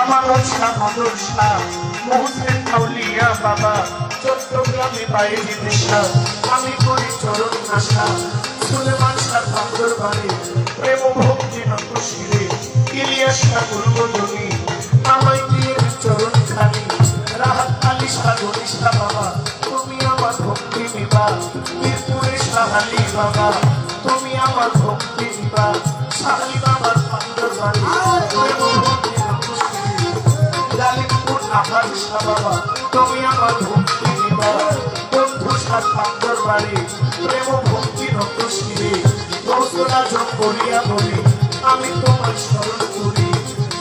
আমানত শাহ মদন শাহ মোহসেন আউলিয়া বাবা চট্টগ্রামে বাইরে দিশা আমি করি চরণ আশা সুলেমান শাহ বান্দর বাড়ি প্রেম ভক্তি নত শিরে ইলিয়াস শাহ গুরুবদনী আমায় দিয়ে চরণ খানি রাহাত আলী শাহ গনিষ্ঠা বাবা তুমি আমার ভক্তি নিবা মিরপুরে শাহ আলী বাবা তুমি আমার ভক্তি নিবা শাহ আলী বাবার বান্দর বাড়ি প্রেম ভক্তি নত শিরে লালিতপুর আহার শাহ বাবা তুমি আমার ভক্তি নিবা বন্ধু শাহ বান্দর বাড়ি প্রেম ভক্তি নত শিরে গৌসলা যোগ করিয়া বলি আমি তোমার স্মরণ করি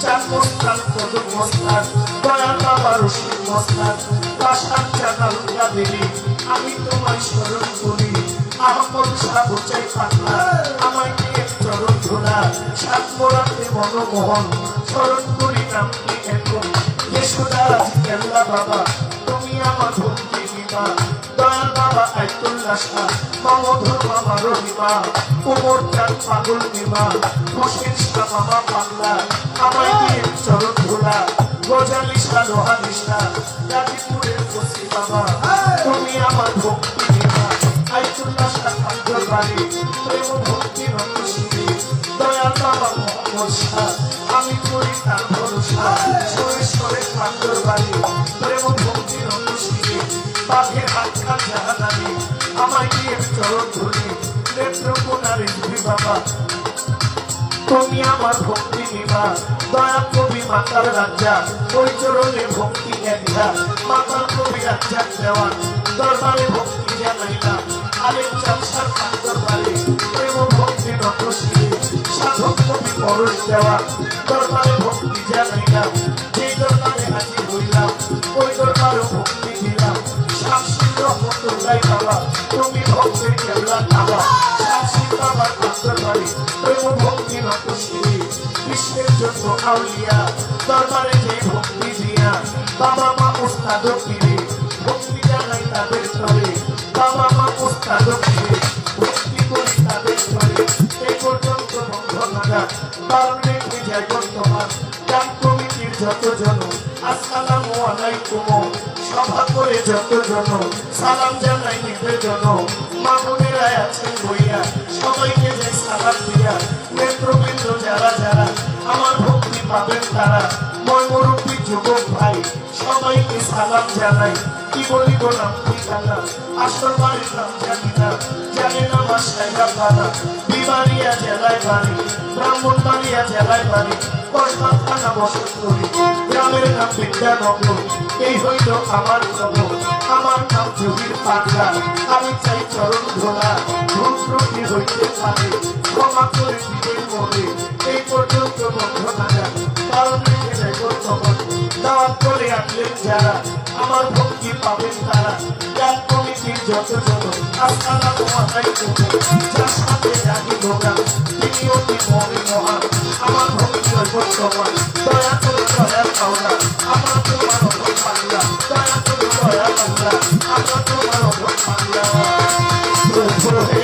চার মস্তান কদম মস্তান দয়াল বাবা রশিদ মস্তান বাসার জানালুকা দিলি আমি তোমার স্মরণ করি আহমদ শাহ বোচাই পাটনা আমায় নিয়ে চরণ ধরা সাত মোড়াতে মনমোহন স্মরণ করি নামটি এখন যশোদা কেল্লা বাবা তুমি আমার ভক্তি নিবা দয়াল বাবা আইতুল্লাহ শাহ মমধর বাবা রহিমা উমর চাঁদ পাগল নিবা মুশকিল শাহ মামা পাগলা আমায় দিয়ে চরণ ধরা গজালি শাহ লোহানি শাহ গাজীপুরের বসি বাবা তুমি আমার ভক্তি নিবা আইতুল্লাহ শাহ পাগল বাড়ি প্রেম ভক্তি নত শিরে দয়াল বাবা মোহাম্মদ শাহ আমি করি তার ভরসা সুরেশ্বরে পাগল বাড়ি প্রেম ভক্তি নত শিরে বাঘের হাতখা জাহানানি আমায় দিয়ে চরণ ধরি নেত্রকোনারে বাবা তুমি আমার ভক্তি নিবা দয়া কবি মাতার রাজা ওই চরণে ভক্তি একলা মাতার কবি রাজা দেওয়া দরবারে ভক্তি জানাইলাম আলেম চালসার পাগল বাড়ি প্রেম ভক্তি নত শিরে সাধক কবি পরশ দেওয়া দরবারে ভক্তি জানাইলাম যেই দরবারে হাজির হইলাম ওই দরবারে ভক্তি দিলাম শামসুর রহমতুল্লাহ বাবা তুমি ভক্তের কেবলা বাবা শামসুর বাবার পাগল বাড়ি প্রেম ভক্তি নত শিরে বিশ্বের জন্য আউলিয়া দরবারে যে ভক্তি দিয়া বাবা মা উস্তাদ ফিরে ভক্তি জানাই তাদের তরে বাবা মা উস্তাদ ফিরে ভক্তি করি তাদের তরে এই পর্যন্ত বন্ধ নাগা কারণ রেখে যায় বর্তমান গান কমিটির যতজন আসসালামু আলাইকুম সভা করে যতজন সালাম জানাই নিবেদন মামুনেরা আছেন বইয়া সবাইকে যে সালাম দিয়া নেত্রবৃন্দ যারা যারা আমার ভক্তি পাবেন তারা ময়মরূপী যুবক ভাই সবাইকে সালাম জানাই কি বলিব নাম ঠিকানা আসল বাড়ির নাম জানি না জানে না আমার সাইবা পাড়া বিবাড়িয়া জেলায় বাড়ি ব্রাহ্মণবাড়িয়া জেলায় বাড়ি কসবা থানা বসত করি গ্রামের নাম বিদ্যানগর এই হইল আমার খবর আমার নাম যোগীর পাগলা আমি চাই চরণ ধরা ভুল ত্রুটি হইতে পারে ক্ষমা করে দিবেন মনে এই পর্যন্ত বন্ধ নাগা কারণ রেখে যায় বর্তমান দাওয়াত করে আসলেন যারা আমার ভক্তি পাবেন তারা গান কমিটির যতজন আসসালামু আলাইকুম যার সাথে জাগি ভোগা তিনি অতি মনে মহান আমার ভক্তি বর্তমান দয়া করে দয়া পাওনা আমার তোমার অভয় পাগলা দয়া করে দয়া পাগলা আমরা তোমার অভয় পাগলা প্রভু হে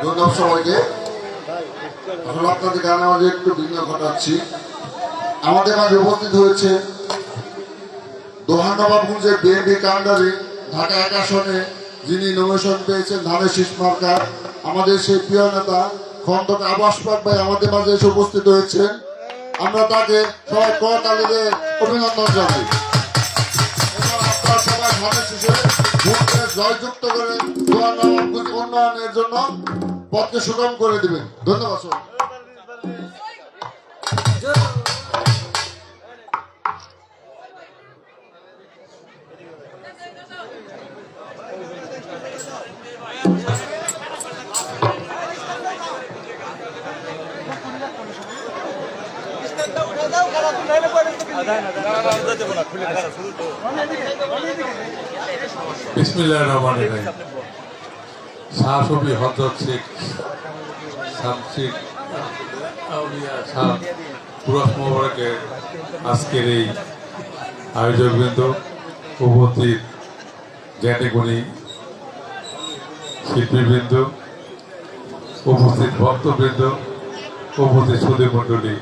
ধন্যবাদ সবাইকে। আসলে আপনাদের গানে আমাদের একটু ভিন্ন ঘটাচ্ছি। আমাদের মাঝে উপস্থিত হয়েছে দোহানবাবগঞ্জের বিএনপি কাউন্টারে ঢাকা ১ আসনে যিনি নমিনেশন পেয়েছেন ধানের শীষ মার্কা আমাদের সেই প্রিয় নেতা খন্দকার আব্বাস পাক ভাই আমাদের মাঝে এসে উপস্থিত হয়েছেন। আমরা তাকে সবাই করতালি দিয়ে অভিনন্দন জানাই। এবং আপনারা সবাই ধানের শেষে ভোটকে জয়যুক্ত করে উন্নয়নের জন্য পথকে সুগম করে দিবেন। ধন্যবাদ সবাই। বিসমিল্লাহির রহমানির রহিম। শাহসবি হযরত শেখ শামসুল আউলিয়া শাহ পুরস মোবারকের আজকের এই আয়োজকবৃন্দ, উপস্থিত জ্ঞানীগুণী শিল্পীবৃন্দ, উপস্থিত ভক্তবৃন্দ, উপস্থিত সুধী মণ্ডলী,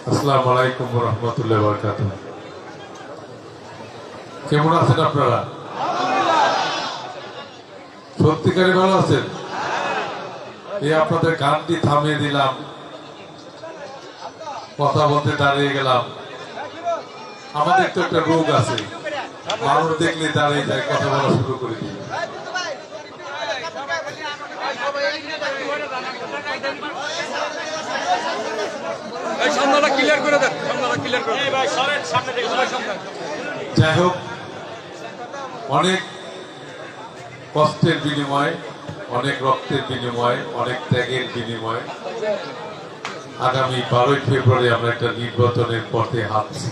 আসসালামু আলাইকুম ওয়া রাহমাতুল্লাহি ওয়া বারাকাতুহু। কেমন আছেন আপনারা? সত্যিকারে ভালো আছেন? এই আপনাদের গানটি থামিয়ে দিলাম, কথা বলতে দাঁড়িয়ে গেলাম। আমাদের তো একটা রোগ আছে, মানুষ দেখলে দাঁড়িয়ে যায়, কথা বলা শুরু করে দিই। যাই হোক, অনেক কষ্টের বিনিময়ে, অনেক রক্তের বিনিময়ে, অনেক ত্যাগের বিনিময়ে আগামী 12ই ফেব্রুয়ারি আমরা একটা নির্বাচনের পথে হাঁটছি।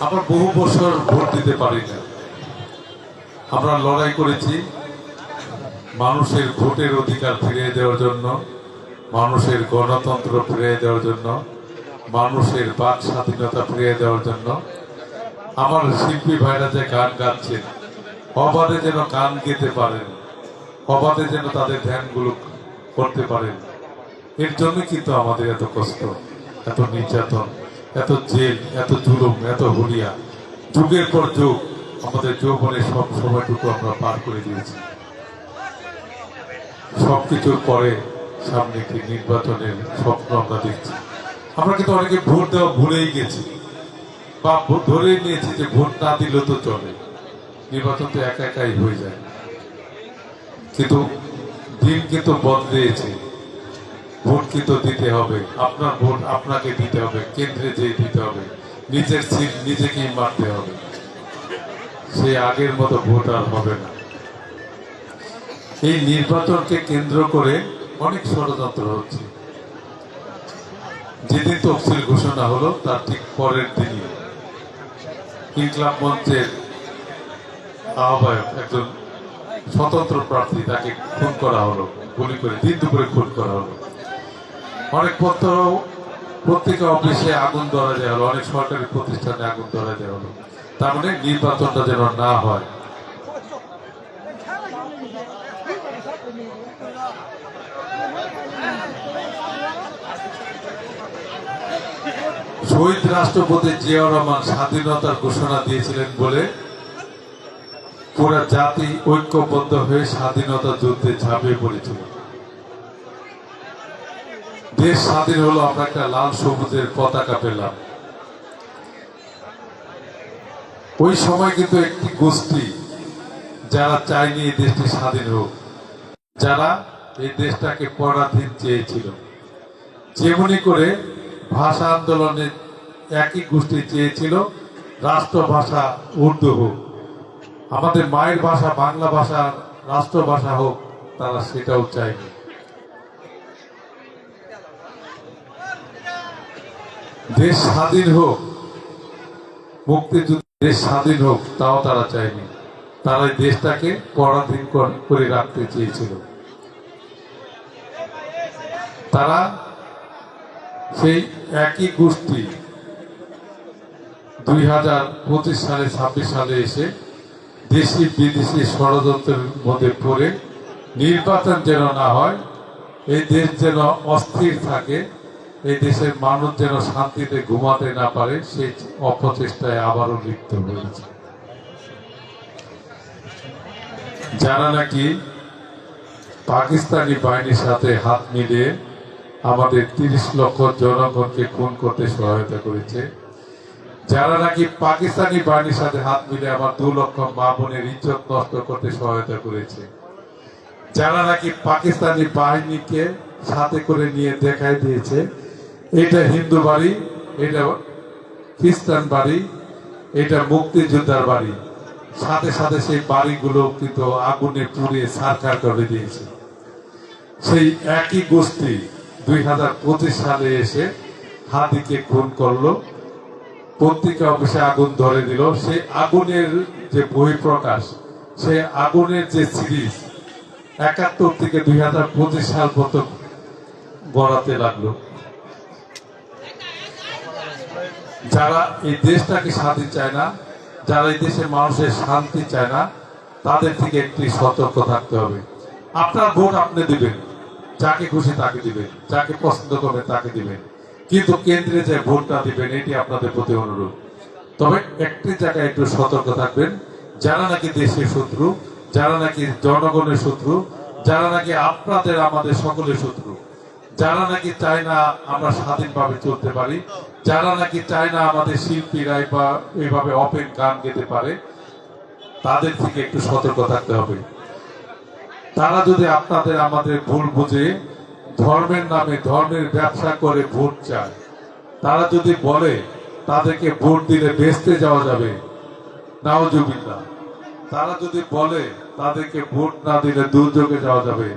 আমরা বহু বছর ভোট দিতে পারি না। আমরা লড়াই করেছি মানুষের ভোটের অধিকার ফিরিয়ে দেওয়ার জন্য, মানুষের গণতন্ত্র ফিরিয়ে দেওয়ার জন্য, মানুষের বাক স্বাধীনতা ফিরিয়ে দেওয়ার জন্য। আমার শিল্পী ভাইরা যে গান গাচ্ছেন, অবাধে যেন গান গেতে পারেন, অবাধে যেন তাদের ধ্যানগুলো করতে পারেন। এর জন্য কিন্তু আমাদের এত কষ্ট, এত নির্যাতন, এত জেল, এত জুলুম, এত হুলিয়া, যুগের পর যুগ আমাদের যৌবনের সব সময়টুকু আমরা পার করে দিয়েছি। সবকিছুর পরে সামনে একটি নির্বাচনের স্বপ্ন আমরা দেখছি। আমরা কিন্তু অনেকে ভোট দেওয়া ভুলেই গেছি, বা ধরেই নিয়েছি যে ভোট না দিলেও তো চলে, নির্বাচন তো একা একাই হয়ে যায়। কিন্তু দিন কিন্তু বদলেছে, ভোট কিন্তু দিতে হবে, আপনার ভোট আপনাকে দিতে হবে, কেন্দ্রে যেয়ে দিতে হবে, নিজের সিট নিজেকেই মারতে হবে। সে আগের মতো ভোট আর হবে না। এই নির্বাচনকে কেন্দ্র করে অনেক ষড়যন্ত্র হচ্ছে। যেদিন তফসিল ঘোষণা হলো তার ঠিক পরের দিনই ইনকলাব মঞ্চের আহ্বায়ক, একজন স্বতন্ত্র প্রার্থী, তাকে খুন করা হলো, গুলি করে দিন দুপুরে খুন করা হলো। অনেক পত্রিকা অফিসে আগুন ধরা দেওয়া হলো, অনেক সরকারি প্রতিষ্ঠানে আগুন ধরা দেওয়া হলো। তার মানে নির্বাচনটা যেন না হয়। শহীদ রাষ্ট্রপতি জিয়াউর রহমান স্বাধীনতার ঘোষণা দিয়েছিলেন বলে পুরা জাতি ঐক্যবদ্ধ হয়ে স্বাধীনতা যুদ্ধে ঝাঁপিয়ে পড়েছিল। দেশ স্বাধীন হলো, আমরা একটা লাল সবুজের পতাকা পেলাম। ওই সময় কিন্তু একটি গোষ্ঠী যারা চায়নি এই দেশটি স্বাধীন হোক, যারা এই দেশটাকে পরাধীন চেয়েছিল, যেমনি করে ভাষা আন্দোলনে একই গোষ্ঠী চেয়েছিল রাষ্ট্রভাষা উর্দু হোক, আমাদের মায়ের ভাষা বাংলা ভাষা রাষ্ট্রভাষা হোক, তারা সেটাও চায়নি। দেশ স্বাধীন হোক, মুক্তিযুদ্ধ দেশ স্বাধীন হোক, তাও তারা চায়নি। তারা এই দেশটাকে পরাধীন করে রাখতে চেয়েছিল। তারা সেই একই গোষ্ঠী 2025 সালে 26 সালে এসে দেশি বিদেশি ষড়যন্ত্রের মধ্যে পড়ে নির্বাচন যেন না হয়, এই দেশ যেন অস্থির থাকে, এই দেশের মানুষ যেন শান্তিতে ঘুমাতে না পারে, সেই অপচেষ্টায় আবারও লিপ্ত হয়েছে। যারা নাকি পাকিস্তানি বাহিনীর সাথে হাত মিলিয়ে আমাদের 30 লক্ষ জনগণকে খুন করতে সহায়তা করেছে, যারা নাকি পাকিস্তানি বাহিনীর সাথে হাত মিলিয়ে আমার 2 লক্ষ মা বোনের ইজ্জত নষ্ট করতে সহায়তা করেছে, যারা নাকি পাকিস্তানি বাহিনীকে সাথে করে নিয়ে দেখাই দিয়েছে এটা হিন্দু বাড়ি, এটা খ্রিস্টান বাড়ি, এটা মুক্তিযোদ্ধার বাড়ি, সাথে সাথে সেই বাড়িগুলো কিন্তু আগুনে পুড়িয়ে ছারখার করে দিয়েছে। সেই একই গোষ্ঠী 2025 সালে এসে হাদিকে খুন করলো, পত্রিকা অফিসে আগুন ধরে দিল। সেই আগুনের যে বহিঃপ্রকাশ, সেই আগুনের যে সিরিজ 71 থেকে 2025 সাল পর্যন্ত গড়াতে লাগলো। যারা এই দেশটাকে স্বাধীন চায় না, যারা এই দেশের মানুষের শান্তি চায় না, তাদের থেকে একটি সতর্ক থাকতে হবে। আপনার ভোট আপনি দিবেন, যাকে খুশি তাকে দিবেন, যাকে পছন্দ করবেন তাকে দিবেন, কিন্তু কেন্দ্রে যে ভোটটা দিবেন এটি আপনাদের প্রতি অনুরোধ। তবে একটি জায়গায় একটু সতর্ক থাকবেন, যারা নাকি দেশের শত্রু, যারা নাকি জনগণের শত্রু, যারা নাকি আপনাদের আমাদের সকলের শত্রু, যারা নাকি চায় না আমরা স্বাধীনভাবে চলতে পারি, যারা নাকি চায় না আমাদের শিল্পীরাই বা এইভাবে ওপেন গান গেতে পারে, তাদের থেকে একটু সতর্ক থাকতে হবে। তারা যদি আপনাদের আমাদের ভুল বুঝে ধর্মের নামে ধর্মের ব্যবসা করে ভোট চায়, তারা যদি বলে তাদেরকে ভোট দিলে বেচতে যাওয়া যাবে, নাউজুবিল্লাহ, তারা যদি বলে তাদেরকে ভোট না দিলে দুর্যোগে যাওয়া যাবে,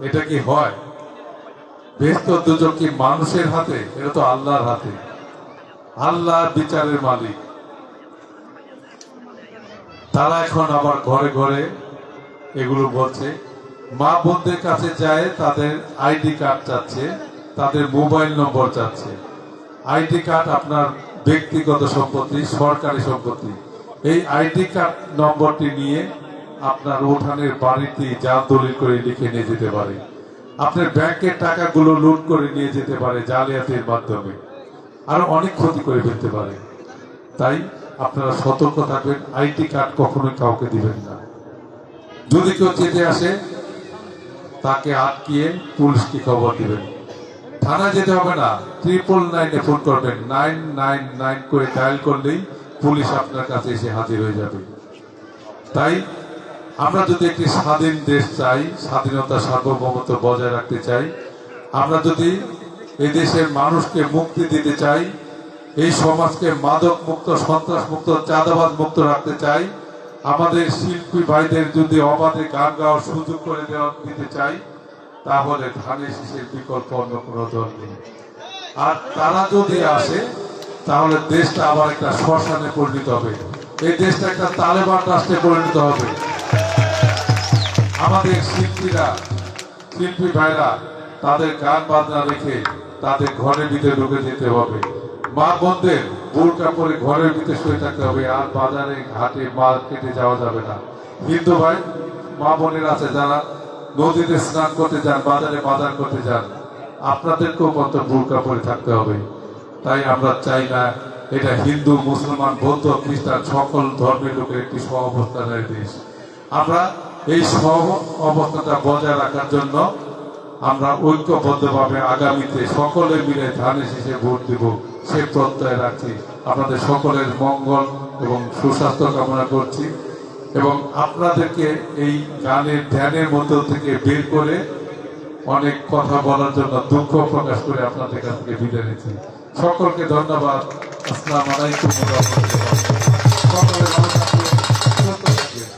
এটা কি হয়? বেস্ত দুর্যোগ কি মানুষের হাতে? এটা তো আল্লাহর হাতে। আল্লাহ বিচারের মালিক। তারা এখন আবার ঘরে ঘরে এগুলো বলছে, মা বোনদের কাছে যায়, তাদের আইডি কার্ড চাচ্ছে, তাদের মোবাইল নম্বর চাচ্ছে। আইডি কার্ড আপনার ব্যক্তিগত সম্পত্তি, সরকারি সম্পত্তি। এই আইডি কার্ড নম্বরটি নিয়ে আপনার উঠানের বাড়িতে জাল দলিল করে লিখে নিয়ে যেতে পারে, আপনার ব্যাংকের টাকাগুলো লুট করে নিয়ে যেতে পারে জালিয়াতির মাধ্যমে, আরো অনেক ক্ষতি করে ফেলতে পারে। তাই আপনারা সতর্ক থাকবেন, আইডি কার্ড কখনোই কাউকে দিবেন না। যদি কেউ চেতে আসে তাকে আটকিয়ে পুলিশকে খবর দিবেন। থানায় যেতে হবে না, 999-এ ফোন করবেন, 999 করে ডায়াল করলেই পুলিশ আপনার কাছে এসে হাজির হয়ে যাবে। তাই আমরা যদি একটি স্বাধীন দেশ চাই, স্বাধীনতা সার্বভৌমত্ব বজায় রাখতে চাই, আমরা যদি এই দেশের মানুষকে মুক্তি দিতে চাই, এই সমাজকে মাদক মুক্ত, সন্ত্রাস মুক্ত, চাঁদাবাজ মুক্ত রাখতে চাই, আমাদের শিল্পী ভাইদের যদি অবাধে গান গাওয়ার সুযোগ করে দিতে চাই, তাহলে ধানের শীষের বিকল্প অন্য কোনো দল নেই। আর তারা যদি আসে তাহলে দেশটা আবার একটা শ্মশানে পরিণত হবে, এই দেশটা একটা তালেবান রাষ্ট্রে পরিণত হবে। আমাদের শিল্পীরা, শিল্পী ভাইরা তাদের গান বাজনা রেখে তাদের ঘরের ভিতরে ঢুকে যেতে হবে। মা বোনদের বোরকা পরে ঘরের ভিতরে শুয়ে থাকতে হবে, আর বাজারে ঘাটে মার্কেটে যাওয়া যাবে না। হিন্দু ভাই মা বোনের আছে যারা নদীতে স্নান করতে যান, বাজারে বাজার করতে যান, আপনাদেরকেও কত বোরকা পরে থাকতে হবে। তাই আমরা চাই না এটা হিন্দু, মুসলমান, বৌদ্ধ, খ্রিস্টান সকল ধর্মের লোকের একটি সহ অবস্থানের দেশ। আমরা এই সহ অবস্থাটা বজায় রাখার জন্য আমরা ঐক্যবদ্ধভাবে আগামীতে সকলে মিলে ধানের শীষে ভোট দিব, সে প্রত্যয় রাখছি। আপনাদের সকলের মঙ্গল এবং সুস্বাস্থ্য কামনা করছি এবং আপনাদেরকে এই গানের ধ্যানের মধ্য থেকে বের করে অনেক কথা বলার জন্য দুঃখ প্রকাশ করে আপনাদের কাছ থেকে বিদায় নিচ্ছি। সকলকে ধন্যবাদ। আসসালামু আলাইকুম। সকলে ভালো থাকবেন, সুস্থ থাকবেন।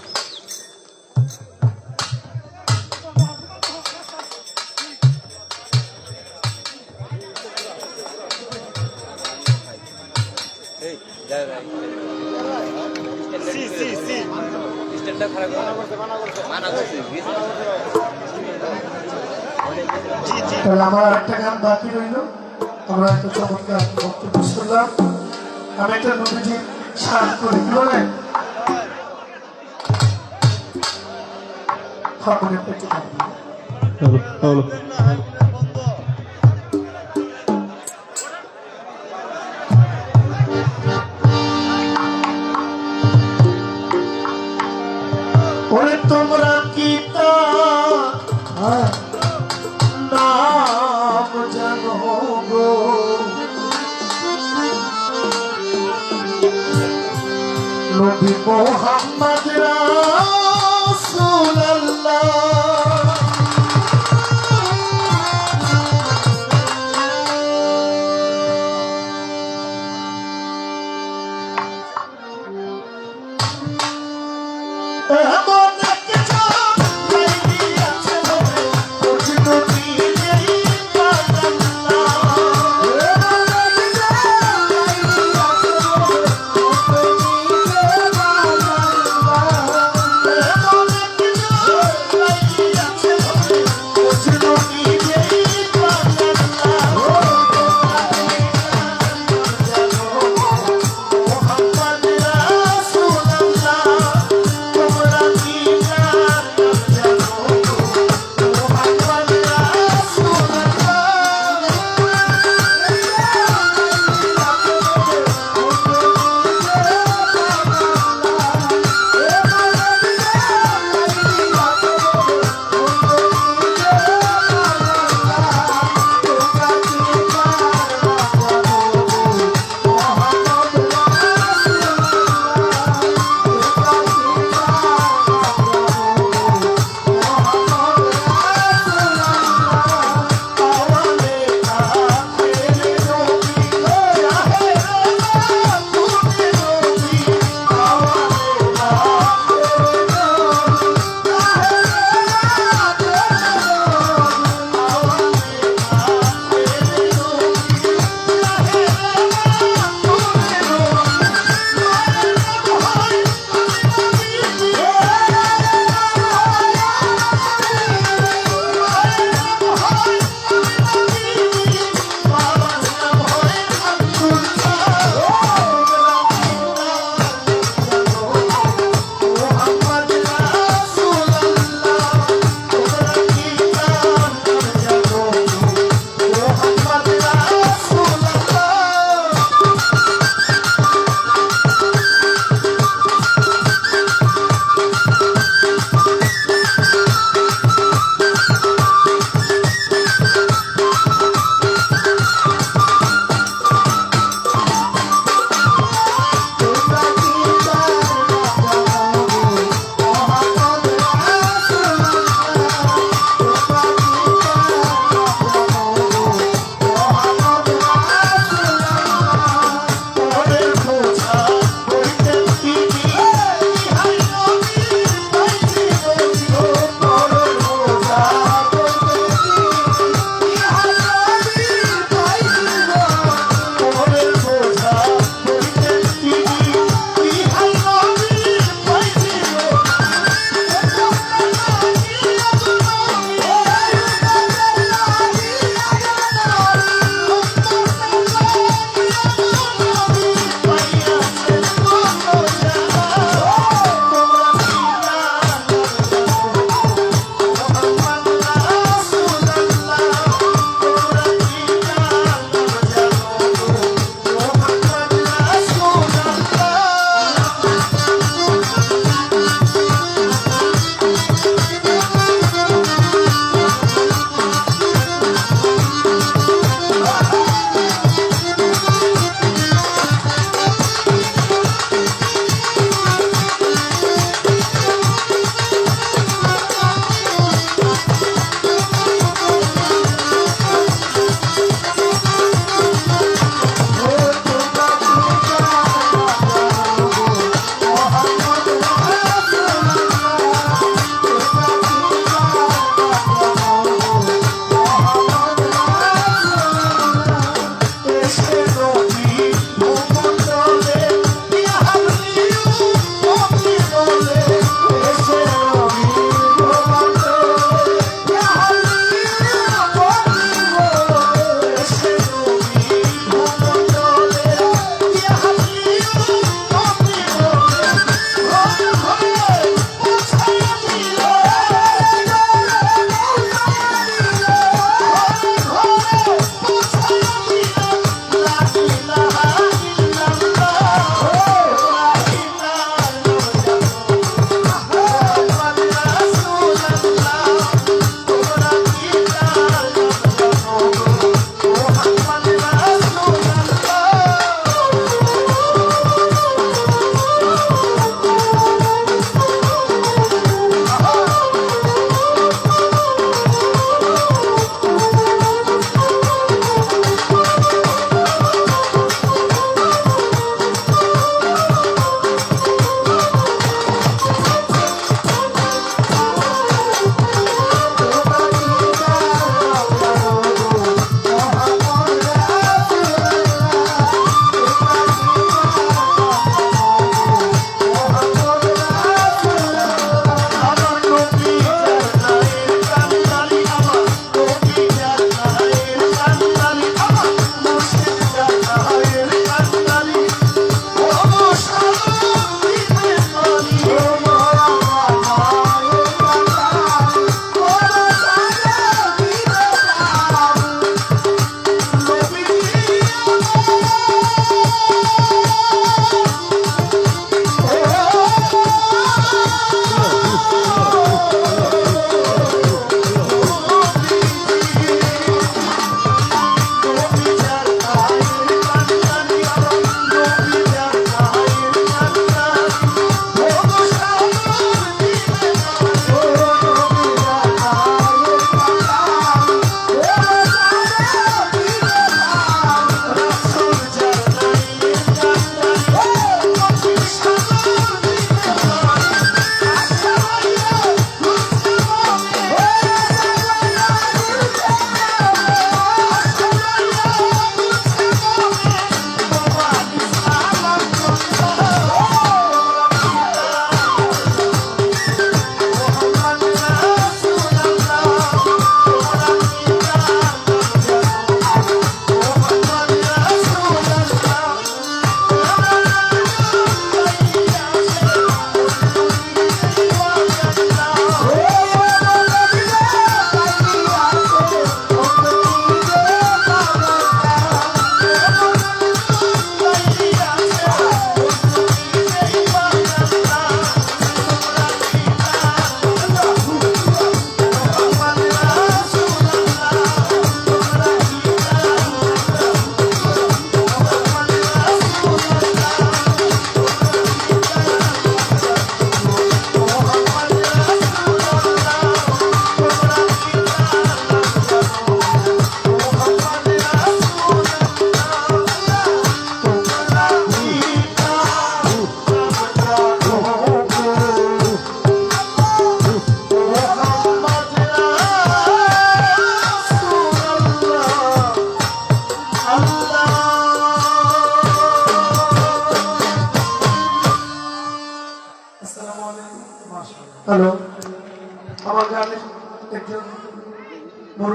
তাহলে আমার আরেকটা গান বাকি রইল, আমরা একটা চমৎকার বক্তব্য শুনলাম। আমি একটা নদীজি শান করি, কি বলেন? হারমোনিয়ামটা একটু ওরে তোমরা কি তা মোহাম্মদ রাসূলুল্লাহ এমন একটা লাইলি আছে মনে বুঝলো নিজেই আল্লাহ এমন একটা লাইলি আছে মনে বুঝলো নিজেই আল্লাহ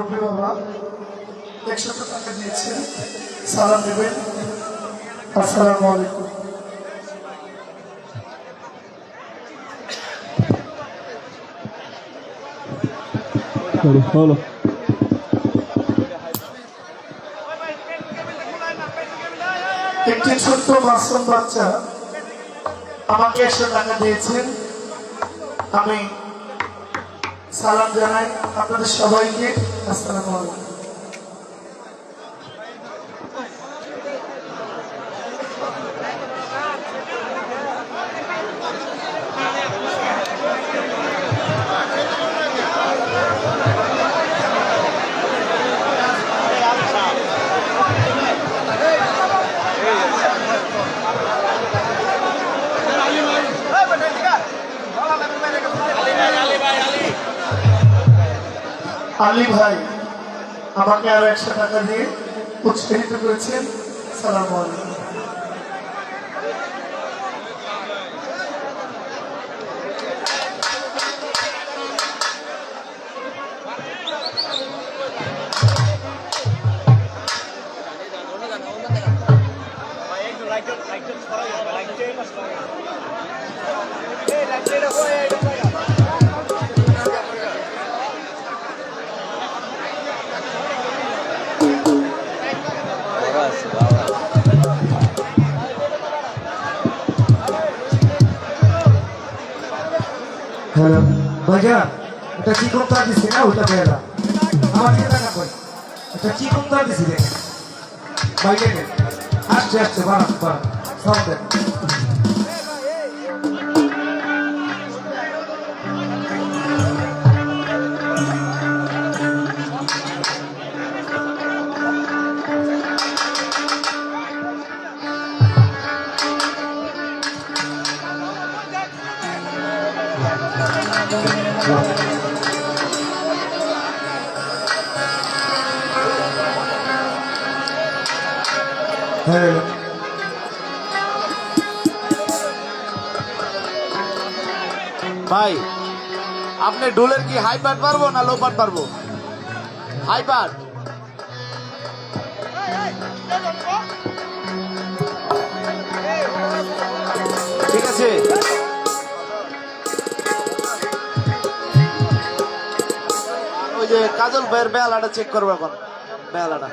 মুরব্বী বাবা 100 টাকা দিয়েছেন, সালাম নেবেন। আসসালামু আলাইকুম। একটি ছোট্ট মাসুম বাচ্চা আমাকে 100 টাকা দিয়েছেন, আমি সালাম জানাই আপনাদের সবাইকে। আসসালামু আলাইকুম। আলী ভাই আমাকে আরো 100 টাকা দিয়ে উৎসাহিত করেছেন। সালাম আলাইকুম। হ্যালো ভাইজান, এটা চিকন তার দিচ্ছি না, ওইটা বেলা আমার দিকে টাকা কই, এটা চিকন তার দিচ্ছি দেখেন বাইকে আসছে আসছে বাড়ান বাড়ান সব দেন। হ্যালো ভাই, আপনি ডোলের কি হাই পার্ট পারবো না লো পার্ট পারবো? High part. ঠিক আছে, ওই যে কাজল ভাইয়ের বেলাটা চেক করবো এখন, বেলাটা।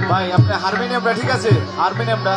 ভাই আপনার হারমোনিয়ামটা ঠিক আছে? হারমোনিয়ামটা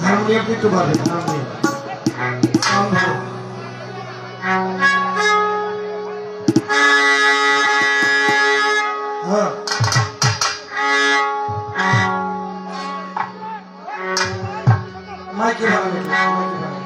হারমোনিয়াম একটু বাড়ে, হারমোনিয়াম সাউন্ড ভালো। হ্যাঁ মাইকে ভালো লাগে, মাইকে ভালো লাগে।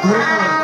ধরে নেবেন।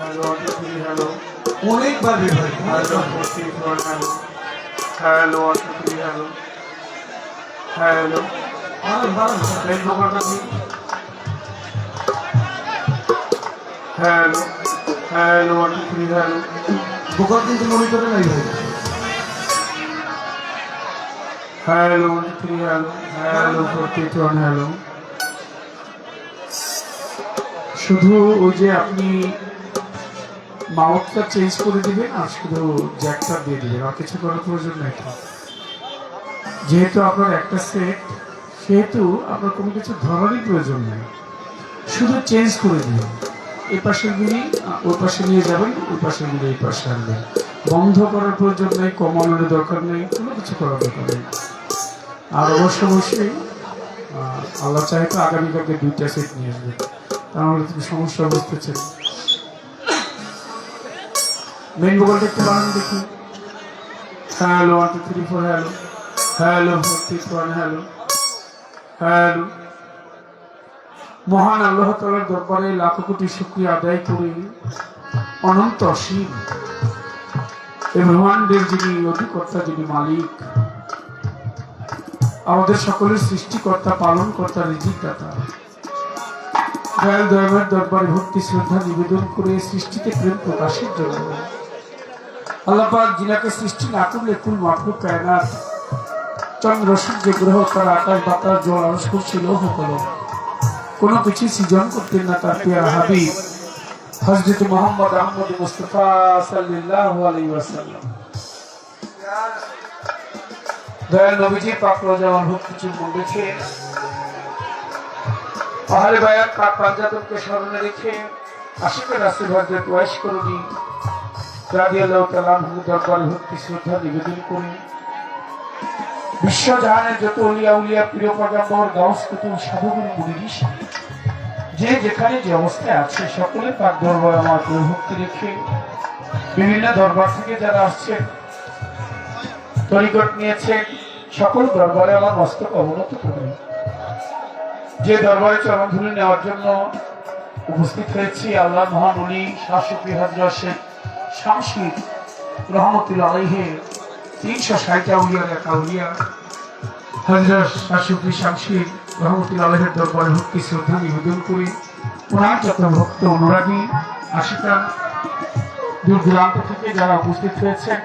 Hello, hello. অনেকবার বিভাগ Hello, hello. Hello, hello. Hello. Hello, hello, hello. বোকার কিন্তু মনিটরে নাই ভাই। Hello, hello. Hello, hello. শুধু ওই যে আপনি মাউথটা চেঞ্জ করে দিবেন আর শুধু জ্যাকটা দিয়ে দিবেন, আর কিছু করার প্রয়োজন নেই। যেহেতু আপনার একটা সেট, সেহেতু আপনার কোনো কিছু ধরারই প্রয়োজন নেই, শুধু চেঞ্জ করে দিন। এই পাশের গুলি ওই পাশে নিয়ে যাবেন, ওই পাশের গুলি এই পাশে আনবেন। বন্ধ করার প্রয়োজন নেই, কমানোর দরকার নেই, কোনো কিছু করার দরকার নেই। আর অবশ্যই আল্লাহ চাহে তো আগামীকালকে 2টা সেট নিয়ে আসবেন, তাহলে তুমি সমস্যা বুঝতেছেন। মেন মোবাইলটা একটু বানান দেখি। Hello 1 2 3 4 hello hello 4 3 1 hello hello. মহান আল্লাহ তাআলার দরবারে লাখো কোটি শুকরিয়া আদায় করি। অনন্ত অসীম এই ব্রহ্মাণ্ডের যিনি অধিকর্তা, যিনি মালিক, আমাদের সকলের সৃষ্টিকর্তা, পালনকর্তা, রিজিকদাতা, দয়াল দয়ালের দরবারে ভক্তি শ্রদ্ধা নিবেদন করে সৃষ্টিতে প্রেম প্রকাশের জন্য আল্লাহ পাক যিনাকে সৃষ্টি না করলে কুল মাখলুক কায়নাত চন্দ্র সূর্য গ্রহ তারা আকাশ বাতাস জল আরশ ছিল হলো কোনো কিছু সৃজন করতেন না তার পেয়ারা হাবিব হযরত মুহাম্মদ আহমদ মুস্তাফা সাল্লাল্লাহু আলাইহি ওয়াসাল্লাম। দয়াল নবীজি পাক রোজার ভক্তি চুম্বন রেখে আহলে বায়াত পাক পাঞ্জাতনকে স্মরণে রেখে আশিকের রাসূল হযরত ওয়াইস করণী রাদিয়াল্লাহু তাআলা আনহু দরবারে ভক্তি শ্রদ্ধা নিবেদন করে বিশ্বজাহানের যত ওলিয়া উলিয়া প্রিয় পয়গম্বর গাউস কুতুব সাধুগুরু মুরিদ যে যেখানে যে অবস্থায় আছে সকলে পাক দরবারে আমার প্রিয় ভক্তি রেখে বিভিন্ন দরবার থেকে যারা আসছেন তরিকত নিয়েছেন সকল দরবারে আমার মস্তক অবনত করবেন। যে দরবারে চরণধুলি নেওয়ার জন্য উপস্থিত হয়েছি আল্লাহ মহান উলি শাসকি হযরত শেখ শামসুর রহমতুল্লাহ আলাইহি 360 আউলিয়ার এক আউলিয়া হযরত শাসকি শামসুর রহমতুল্লাহ আলাইহির দরবারে ভক্তি শ্রদ্ধা নিবেদন করে ওনার যত ভক্ত অনুরাগী আশিকান দূর দূরান্ত থেকে যারা উপস্থিত হয়েছেন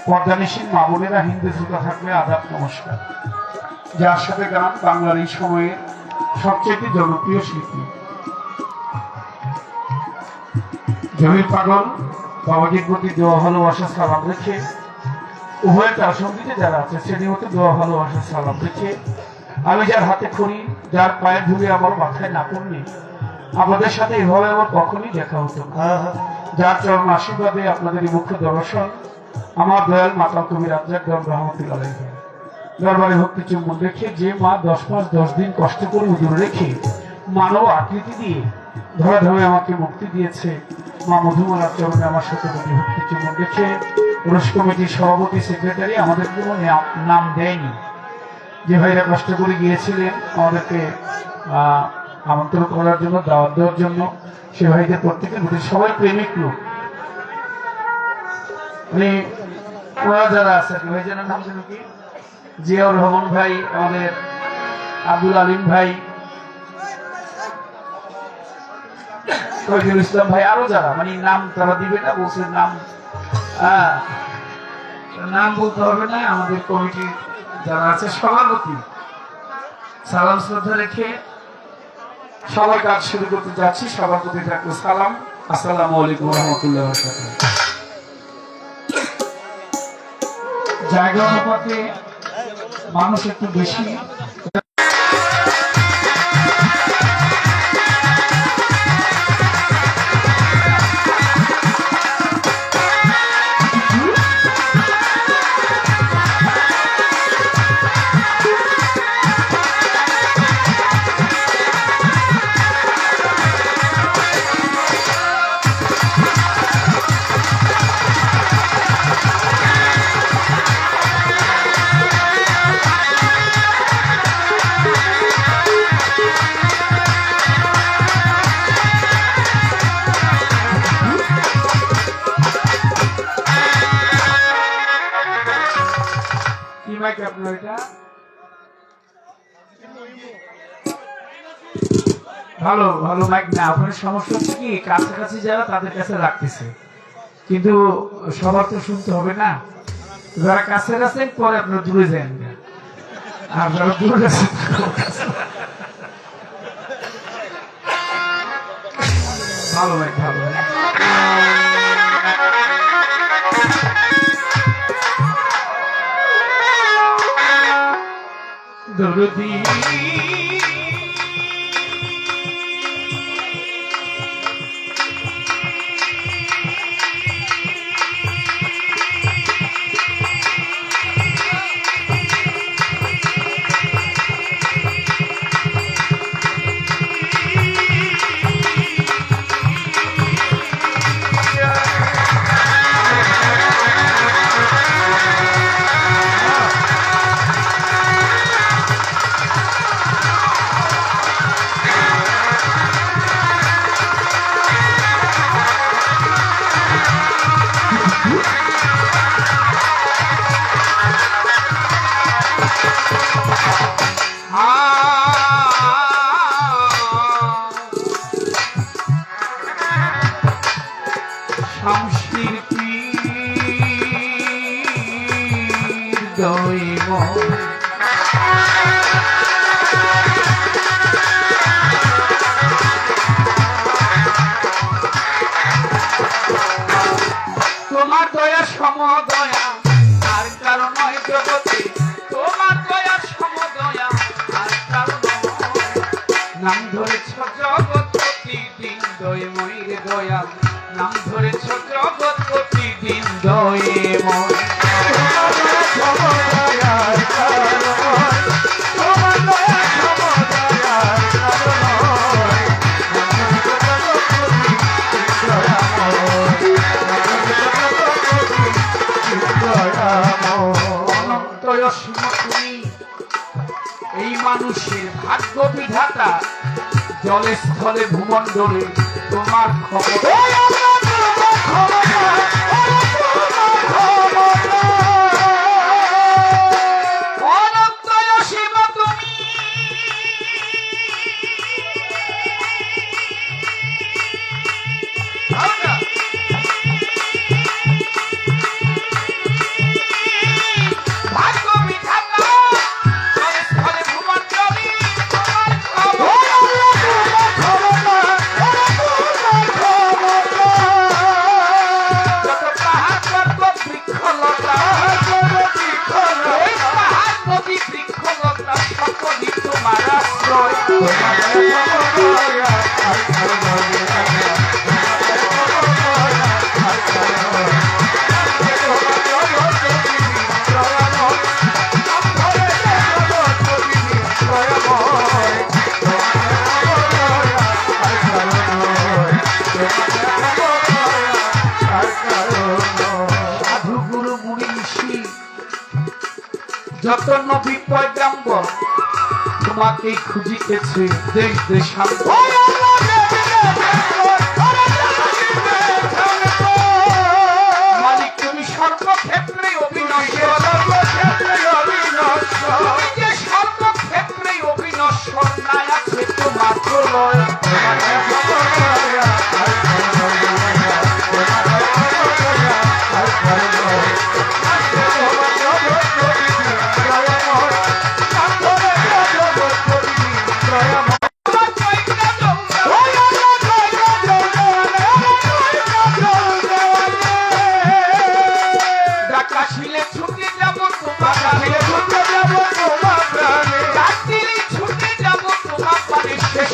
পর্দানিসীন মা বোনেরা হিন্দু শ্রোতা থাকলে আদাব নমস্কার। যার সাথে গান বাংলার এই সময়ের সবচেয়ে জনপ্রিয় শিল্পী জহির পাগল বাবাজির প্রতি দোয়া ভালোবাসা সালাম রেখে উভয় তার সঙ্গীতে যারা আছে শ্রেণী হতে দোয়া ভালোবাসা সালাম রেখে আমি যার হাতে খড়ি যার পায়ের ধুলে আমার মাথায় না পড়লে আপনাদের সাথে এভাবে আমার কখনই দেখা হতো না। যার চরণ আশীর্বাদে আপনাদের এই মুখ্য দর্শন আমার দয়াল মাতা কবি রাজ্জাক রহমতুল্লাহ আলাইহি দরবারে ভক্তি চুম্বন রেখে যে মা 10 মাস 10 দিন কষ্ট করে উদুর রেখে মানব আকৃতি দিয়ে ধরাধামে আমাকে মুক্তি দিয়েছে মা মধুমালার চরণে আমার সাথে ভক্তি চুম্বন রেখে পুরুষ কমিটির সভাপতি সেক্রেটারি আমাদের কোনো নাম দেয়নি। যে ভাইরা কষ্ট করে গিয়েছিলেন আমাদেরকে আমন্ত্রণ করার জন্য দাওয়াত দেওয়ার জন্য সে ভাইদের প্রত্যেকে সবাই প্রেমিক লোক উনি ওরা যারা আছে ভাইজানের নাম ছিল কি জিয়াউর রহমান ভাই আমাদের আব্দুল আলিম ভাই শহীদুল ইসলাম ভাই আরো যারা মানে নাম তারা দিবে না বলছে নাম বলতে হবে না আমাদের কমিটির যারা আছে সভাপতি সালাম শ্রদ্ধা রেখে সবাই কাজ শুরু করতে যাচ্ছি। সভাপতি থাকবে সালাম আসসালামু আলাইকুম ওয়া রাহমাতুল্লাহি ওয়া বারাকাতুহু। জায়গা অনুপাতে মানুষ একটু বেশি ভালো ভালো মাইক না আপনার সমস্যা হচ্ছে কি কাছাকাছি যারা তাদের কাছে রাখতেছে কিন্তু সবার তো শুনতে হবে না। যারা কাছে আছেন পরে আপনার দূরে যান আর যারা দূরে আছেন ভালো মাইক ভালো দরদি নাম ধরেছ জগৎ প্রতিদিন দয়ে ময়ূরে দয়াল নাম ধরেছ জগৎ প্রতিদিন দয়ে ময় তুমি এই মানুষের ভাগ্য বিধাতা জলে স্থলে ভূমণ্ডলে তোমার খবর অনন্তয় শিব তুমি ভাগ্য বিধাতা জলে স্থলে ভূমণ্ডলে তোমার খবর যত পাহাড় পর্বত বৃক্ষলতা ওই পাহাড় নদী বৃক্ষলতা সকলই তোমার আশ্রয় সাধু গুরু মুনি ঋষি যত নবী পয়গাম্বর তোমাকেই খুঁজিতেছে দেশ দেশান্তর মালিক তুমি সর্বক্ষেত্রে অবিনশ্বর তুমি যে সর্বক্ষেত্রে অবিনশ্বর নাই আছে তোমার প্রলয় ডাকাশিলে ছুটে যাব তোমার ডাকদিলে ছুটে যাব তোমার পানে শেষ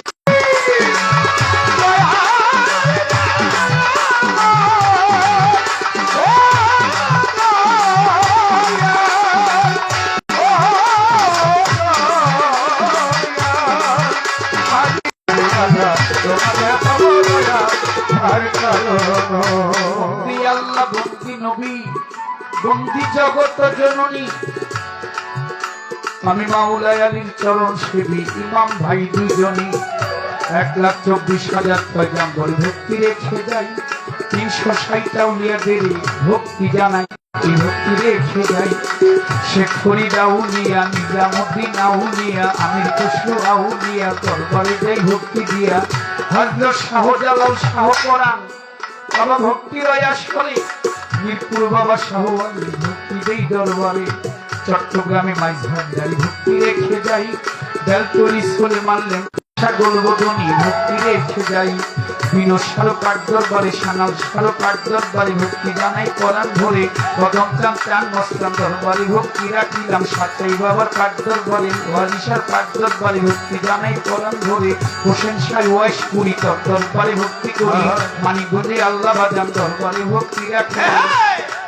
বন্দি আল্লাহ বন্দি নবী বন্দি জগত জননী আমি মাওলাই আলীর চরণ সেবী ইমাম ভাই দুইজনই 1,24,000 পয়গাম্বর ভক্তি রেখে যাই 360 আউলিয়াদের ভক্তি জানাই এই ভক্তি রেখে যাই শেখ ফরিদ আউলিয়া নিজামুদ্দিন আউলিয়া আমির খসরু আউলিয়া দরবারে যাই ভক্তি দিয়া হযরত শাহজালাল শাহ পরাণ বাবা ভক্তি রয়াস করে মিরপুর বাবা শাহ আলী ভক্তি দেই দরবারে চট্টগ্রামে মাইজভান্ডারি ভক্তি রেখে যাই বেলতলি সুলেমান ছাগল বদনি ভক্তি রেখে যাই বিনসার পাক দরবারে সানাল সার পাক দরবারে ভক্তি জানাই পরাণ ভরে কদম চান চান মস্তান দরবারে ভক্তি রাখিলাম সাচাই বাবার পাক দরবারে ওয়ালিশার পাক দরবারে ভক্তি জানাই পরাণ ভরে হোসেন শাহ ওয়াইশ পুরী দরবারে ভক্তি করি মানিকগঞ্জে আল্লাহ বাজান দরবারে ভক্তি রাখি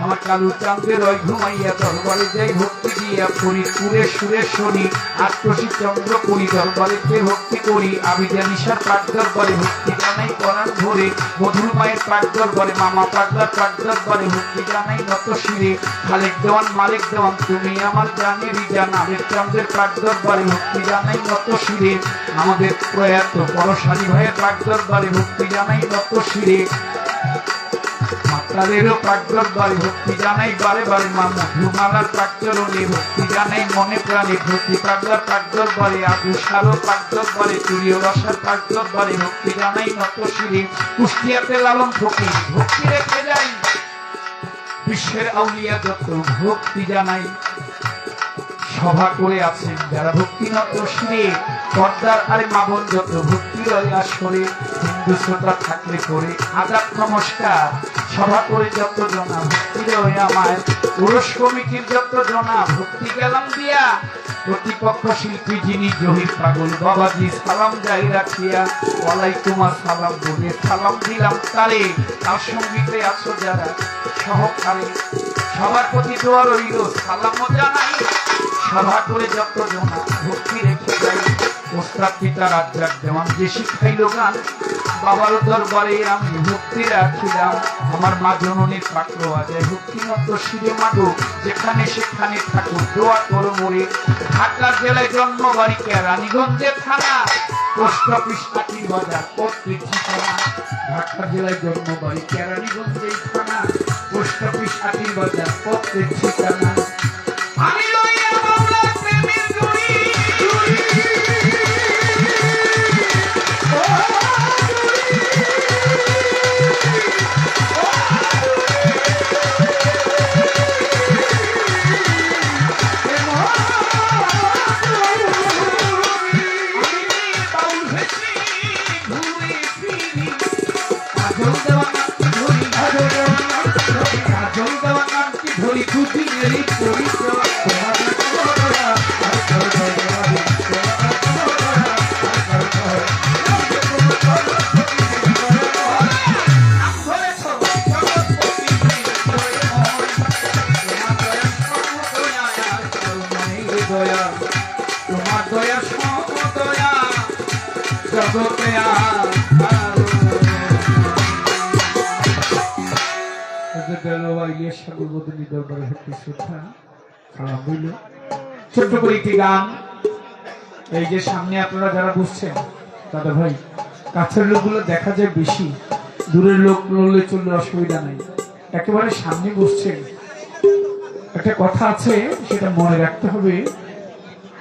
আমার কালু চাঁদের রয় ঘুমাইয়া দরবারে যাই ভক্তি দিয়া ফরিদপুরে সুরেশ্বরী আত্মসী চন্দ্র করি দরবারেতে ভক্তি করি আবিদা নিশার পাক দরবারে ভক্তি জানাই পরাণ ভরে মধুর মায়ের পাক দরবারে মামা পাগলার পাক দরবারে ভক্তি জানাই নত শিরে খালেক দেওয়ান মালিক দেওয়ান তুমি আমার জানেরই জান আবেদ চন্দ্রের পাক দরবারে ভক্তি জানাই নত শিরে আমাদের প্রয়াত পরশালী ভাইয়ের পাক দরবারে ভক্তি জানাই নত শিরে তাদেরও পাক দরবারে ভক্তি জানাই বারে বারে মা মধুমালার পাক চরণে ভক্তি জানাই মনে প্রাণে ভক্তি পাগলার পাক দরবারে আবুসারও পাক দরবারে তুরীয় রসার পাক দরবারে ভক্তি জানাই নত শিরে কুষ্টিয়াতে লালন ফকির ভক্তি রেখে যাই বিশ্বের আউলিয়া যত ভক্তি জানাই সভা করে আছেন যারা ভক্তি নত শিরে পর্দার আরে মাবন যত ভক্তি রয়ে আসরে হিন্দু শ্রোতা থাকলে করে আদাব নমস্কার সভা করে যত জনা ভক্তি রয়ে আমায় পুরুষ কমিটির যত জনা ভক্তি গেলাম দিয়া প্রতিপক্ষ শিল্পী যিনি জহির পাগল বাবাজি সালাম যাই রাখিয়া ওয়ালাইকুম আসসালাম বলে সালাম দিলাম তারে। তার সঙ্গীতে আছো যারা সহকারে সবার প্রতি দোয়া রইল সালাম জানাই। সভা করে যত জনা ভক্তি রেখে যাই ওস্তাদ পিতা রাজ্জাক দেওয়ান যে শিখাইল গান বাবার দরবারে আমি ভক্তি রাখিলাম। আমার মা জননীর পাকড়ো আজায় ভক্তিমত শিরে মাগো যেখানে সেখানে থাকো দোয়া করো মোরে। ঢাকা জেলায় জন্ম বাড়ি কেরানীগঞ্জে থানা পোস্ট অফিস আটির বাজার পত্রিক ঠিকানা। ঢাকা জেলায় জন্ম বাড়ি কেরানীগঞ্জে থানা পোস্ট অফিস আটির বাজার পত্রিক ঠিকানা। আমি লইয়া বাংলা প্রেমের জুড়ি তোমার দয়া সম দয়া জগতে ছোট্ট করে একটি গান। এই যে সামনে আপনারা যারা বুঝছেন দাদা ভাই কাছের লোকগুলো দেখা যায় বেশি, দূরের লোক লড়লে চললে অসুবিধা নাই, একেবারে সামনে বসছেন। একটা কথা আছে সেটা মনে রাখতে হবে।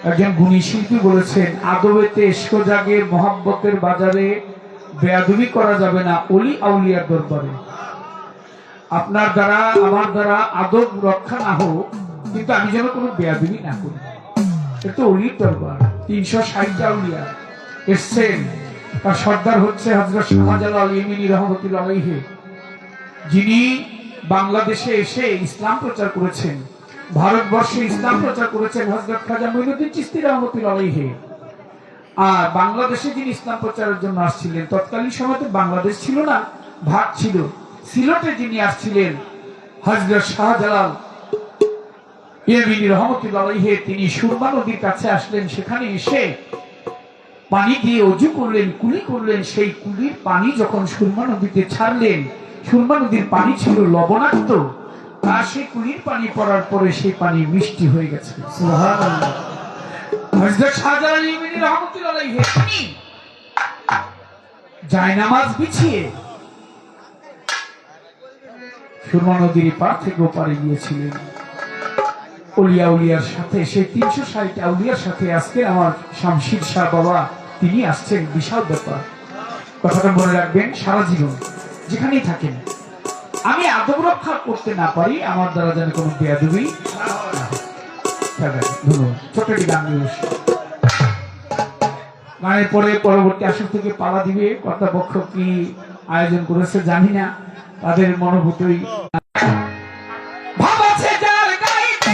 একজন গুণী শিল্পী বলেছেন আদবেতে এশক জাগে মোহাব্বতের বাজারে বেয়াদবি করা যাবে না অলি আউলিয়ার দরবারে। আপনার দ্বারা আমার দ্বারা আদব রক্ষা না হোক কিন্তু আমি যেন কোনো বেয়াদবি না করি। এটা তো অলির দরবার, 360 আউলিয়া এসছেন। তার সর্দার হচ্ছে হযরত শাহজালাল ইমিনী রহমতুল্লাহ আলাইহি, যিনি বাংলাদেশে এসে ইসলাম প্রচার করেছেন, ভারতবর্ষে ইসলাম প্রচার করেছেন হযরত খাজা মঈনুদ্দিন চিশতি রহমতুল্লাহ আলাইহি। আর বাংলাদেশে যিনি ইসলাম প্রচারের জন্য আসছিলেন, তৎকালীন সময় তো বাংলাদেশ ছিল না, ভাগ ছিল। সিলেটে যিনি আসছিলেন হযরত শাহজালাল ইমিনী রহমতুল্লাহ আলাইহি, তিনি সুরমা নদীর কাছে আসলেন। সেখানে এসে পানি দিয়ে ওযু করলেন, কুলি করলেন। সেই কুলির পানি যখন সুরমা নদীতে ছাড়লেন, সুরমা নদীর পানি ছিল লবণাক্ত, আর সেই কুলির পানি পড়ার পরে সেই পানি মিষ্টি হয়ে গেছে। সুবহানাল্লাহ। হযরত শাহজালাল ইমিনী রহমতুল্লাহ আলাইহি জায়নামাজ বিছিয়ে সুরমা নদীর পার থেকে ওপারে গিয়েছিলেন অলিয়া উলিয়ার সাথে। সেই 360 আউলিয়ার সাথে আজকে আমার শামশির শাহ বাবা তিনি আসছেন। বিশাল ব্যাপার, কথাটা মনে রাখবেন সারা জীবন যেখানেই থাকেন। আমি আদব রক্ষা করতে না পারি, আমার দ্বারা যেন কোনো বেয়াদবি না হয়। ধন্যবাদ। ছোট একটি গান নিয়ে বসি। গানের পরে পরবর্তী আসর থেকে পালা দিবে। কর্তাপক্ষ কি আয়োজন করেছে জানি না, তাদের মনোভূতই ভাব আছে যার গাইতে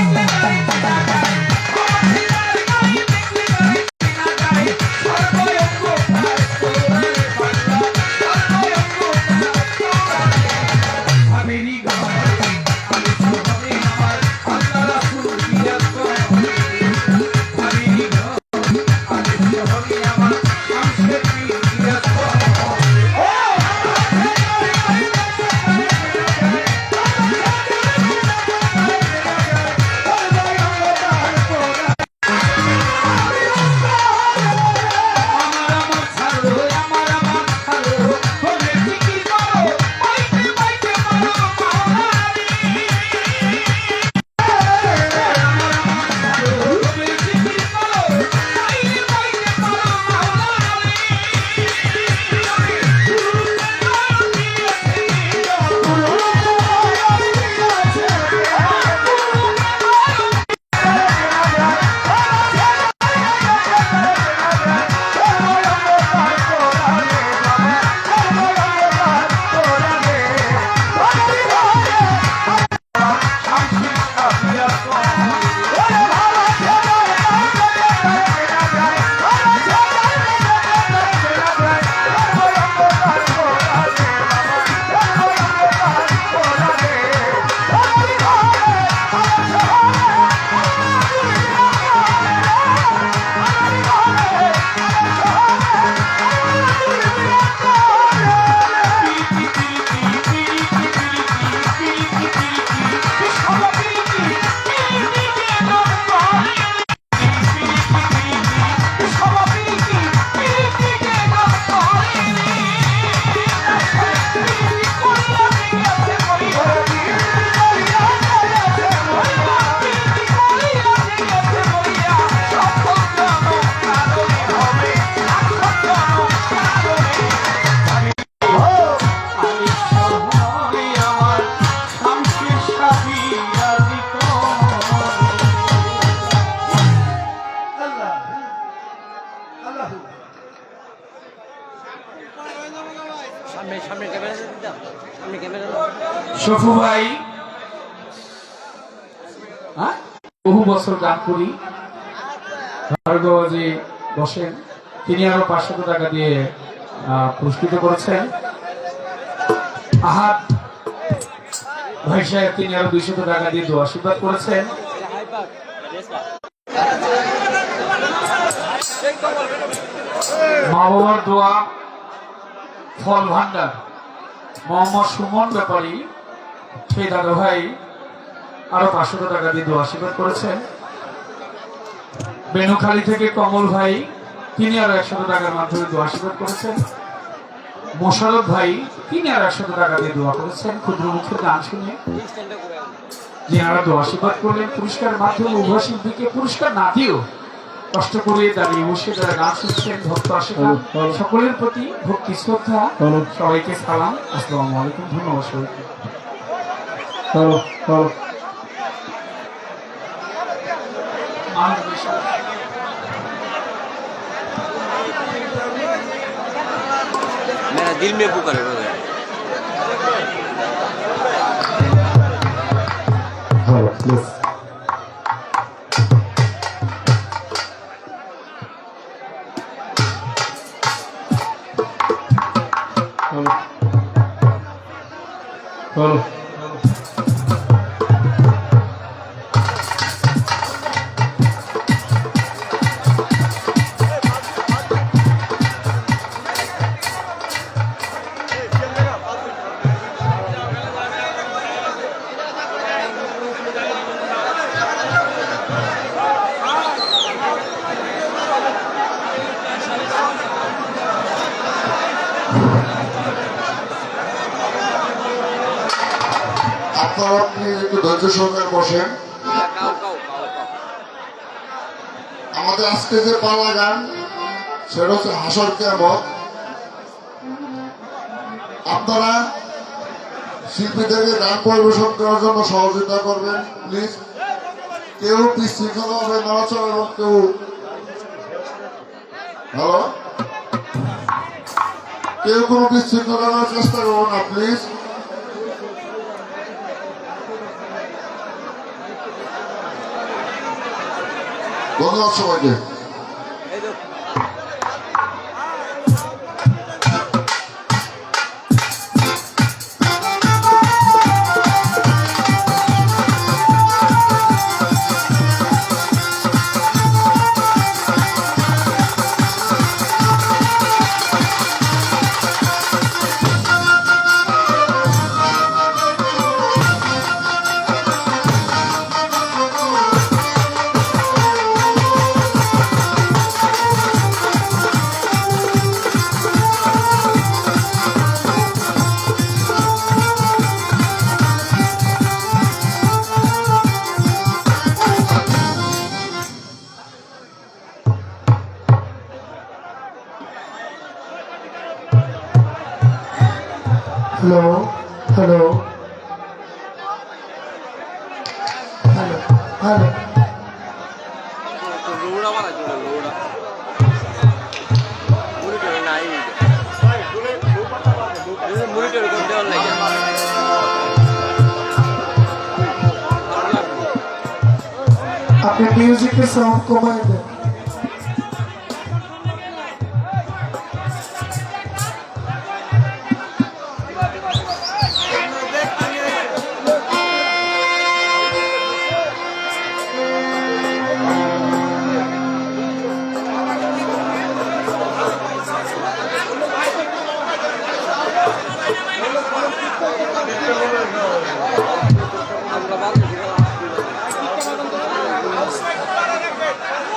শফু ভাই, বহু বছর গান করি ভারতবাজী বসেন, তিনি আরো 500 টাকা দিয়ে পুরস্কৃত করেছেন। আহাদ ভাই সাহেব, তিনি আরো 200 টাকা দিয়ে দোয়া আশীর্বাদ করেছেন। মা বাবার দোয়া ফল ভান্ডার মোহাম্মদ সুমন ব্যাপারী, সেই দাদা ভাই আরো 500 টাকা দিয়ে দোয়া আশীর্বাদ করেছেন। বেনুখালী থেকে কমল ভাই, তিনি আরো 100 টাকার মাধ্যমে দোয়া আশীর্বাদ করেছেন। মোশারফ ভাই, তিনি আরো 100 টাকা দিয়ে দোয়া করেছেন ক্ষুদ্র মুখের গান শুনে, যিনারা দোয়া আশীর্বাদ করলেন। পুরস্কারের মাধ্যমে উভয় শিল্পীকে পুরস্কার না দিয়েও কষ্ট করে দাঁড়িয়ে বসে যারা গান শুনছেন, ভক্ত আশীর্বাদ, সকলের প্রতি ভক্তি শ্রদ্ধা, সবাইকে সালাম, আসসালামু আলাইকুম, ধন্যবাদ সবাইকে। मेरा दिल में पुकारे रो गया। আপনারা প্লিজ একটু ধৈর্য সহকারে বসেন। আমাদের আজকে যে পালা গান সেটা হচ্ছে হাসর কিয়ামত। আপনারা শিল্পীদেরকে গান পরিবেশন করার জন্য সহযোগিতা করবেন প্লিজ। কেউ বিশৃঙ্খলা হবে নড়াচড়া এবং কেউ হ্যালো কেউ কোনো বিশৃঙ্খলা করার চেষ্টা করবো না প্লিজ। ধন্যবাদ সবাইকে। हेलो हेलो हेलो हेलो तो लोड़ा वाला जो लोड़ा मुरीटर नहीं मुरीटर को देवन लगे अपने म्यूजिक के साउंड को बढ़ा दे।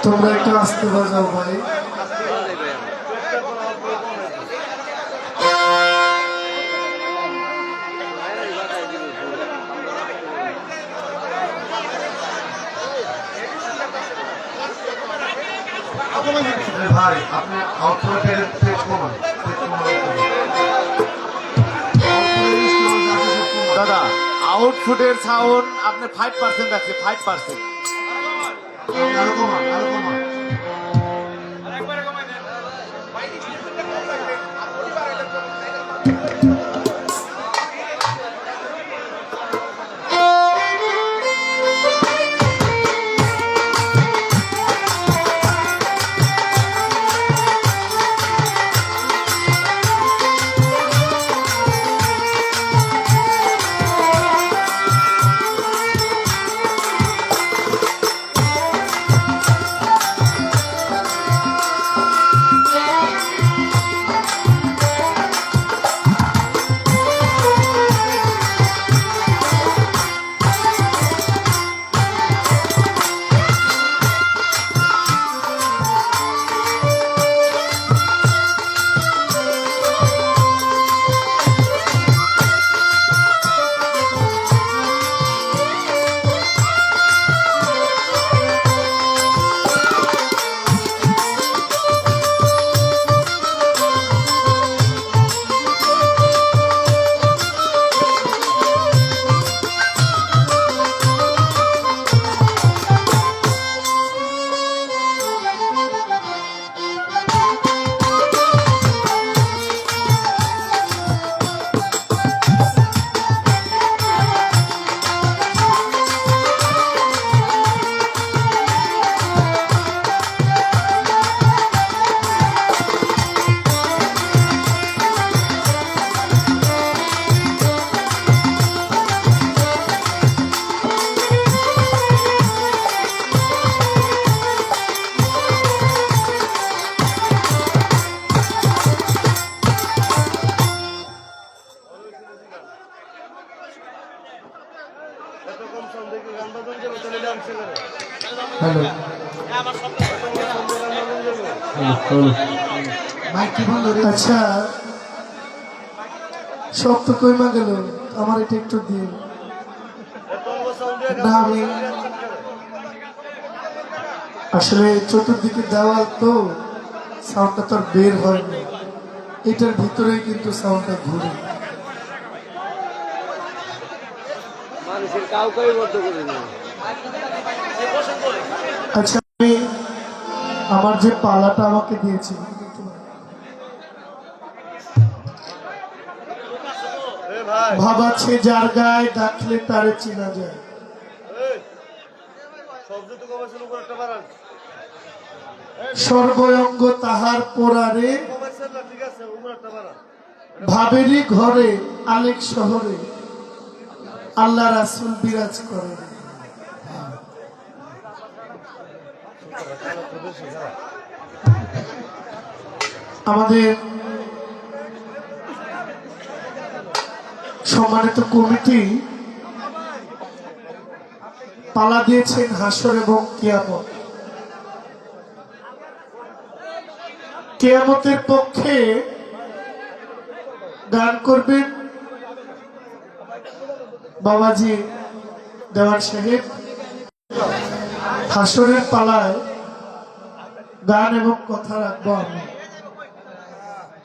তোমরা একটু আসতে বাজাও ভাই। ভাই আপনি আউটপুটের দাদা আউটফুটের সাউন্ড আপনি 5% আছে, 5%। হ্যালো মাইক কি বন্ধ রে? আচ্ছা সব তো কইমা গেল, আমার এটা একটু দিন না। আমি আসলে চতুর্দিকে দেওয়াল তো সাউন্ডটা তো আর বের হয়নি, এটার ভিতরেই কিন্তু সাউন্ডটা ঘুরে। মানুষের কাউকে বদ্ধ করে নেই। আচ্ছা আমি আমার যে পালাটা আমাকে দিয়েছে ভাবাচ্ছে যার গায়ে ডাকলে তারে চেনা যায়। সর্বঙ্গ তাহার পোড়ারে ভাবেরই ঘরে আলেক শহরে আল্লাহ রাসূল বিরাজ করে। আমাদের সম্মানিত কমিটি পালা দিয়েছেন হাসর এবং কিয়ামত। কিয়ামতের পক্ষে গান করবেন বাবাজি দেওয়ান সাহেব, হাসরের পালায় গান এবং কথা রাখবো আমি।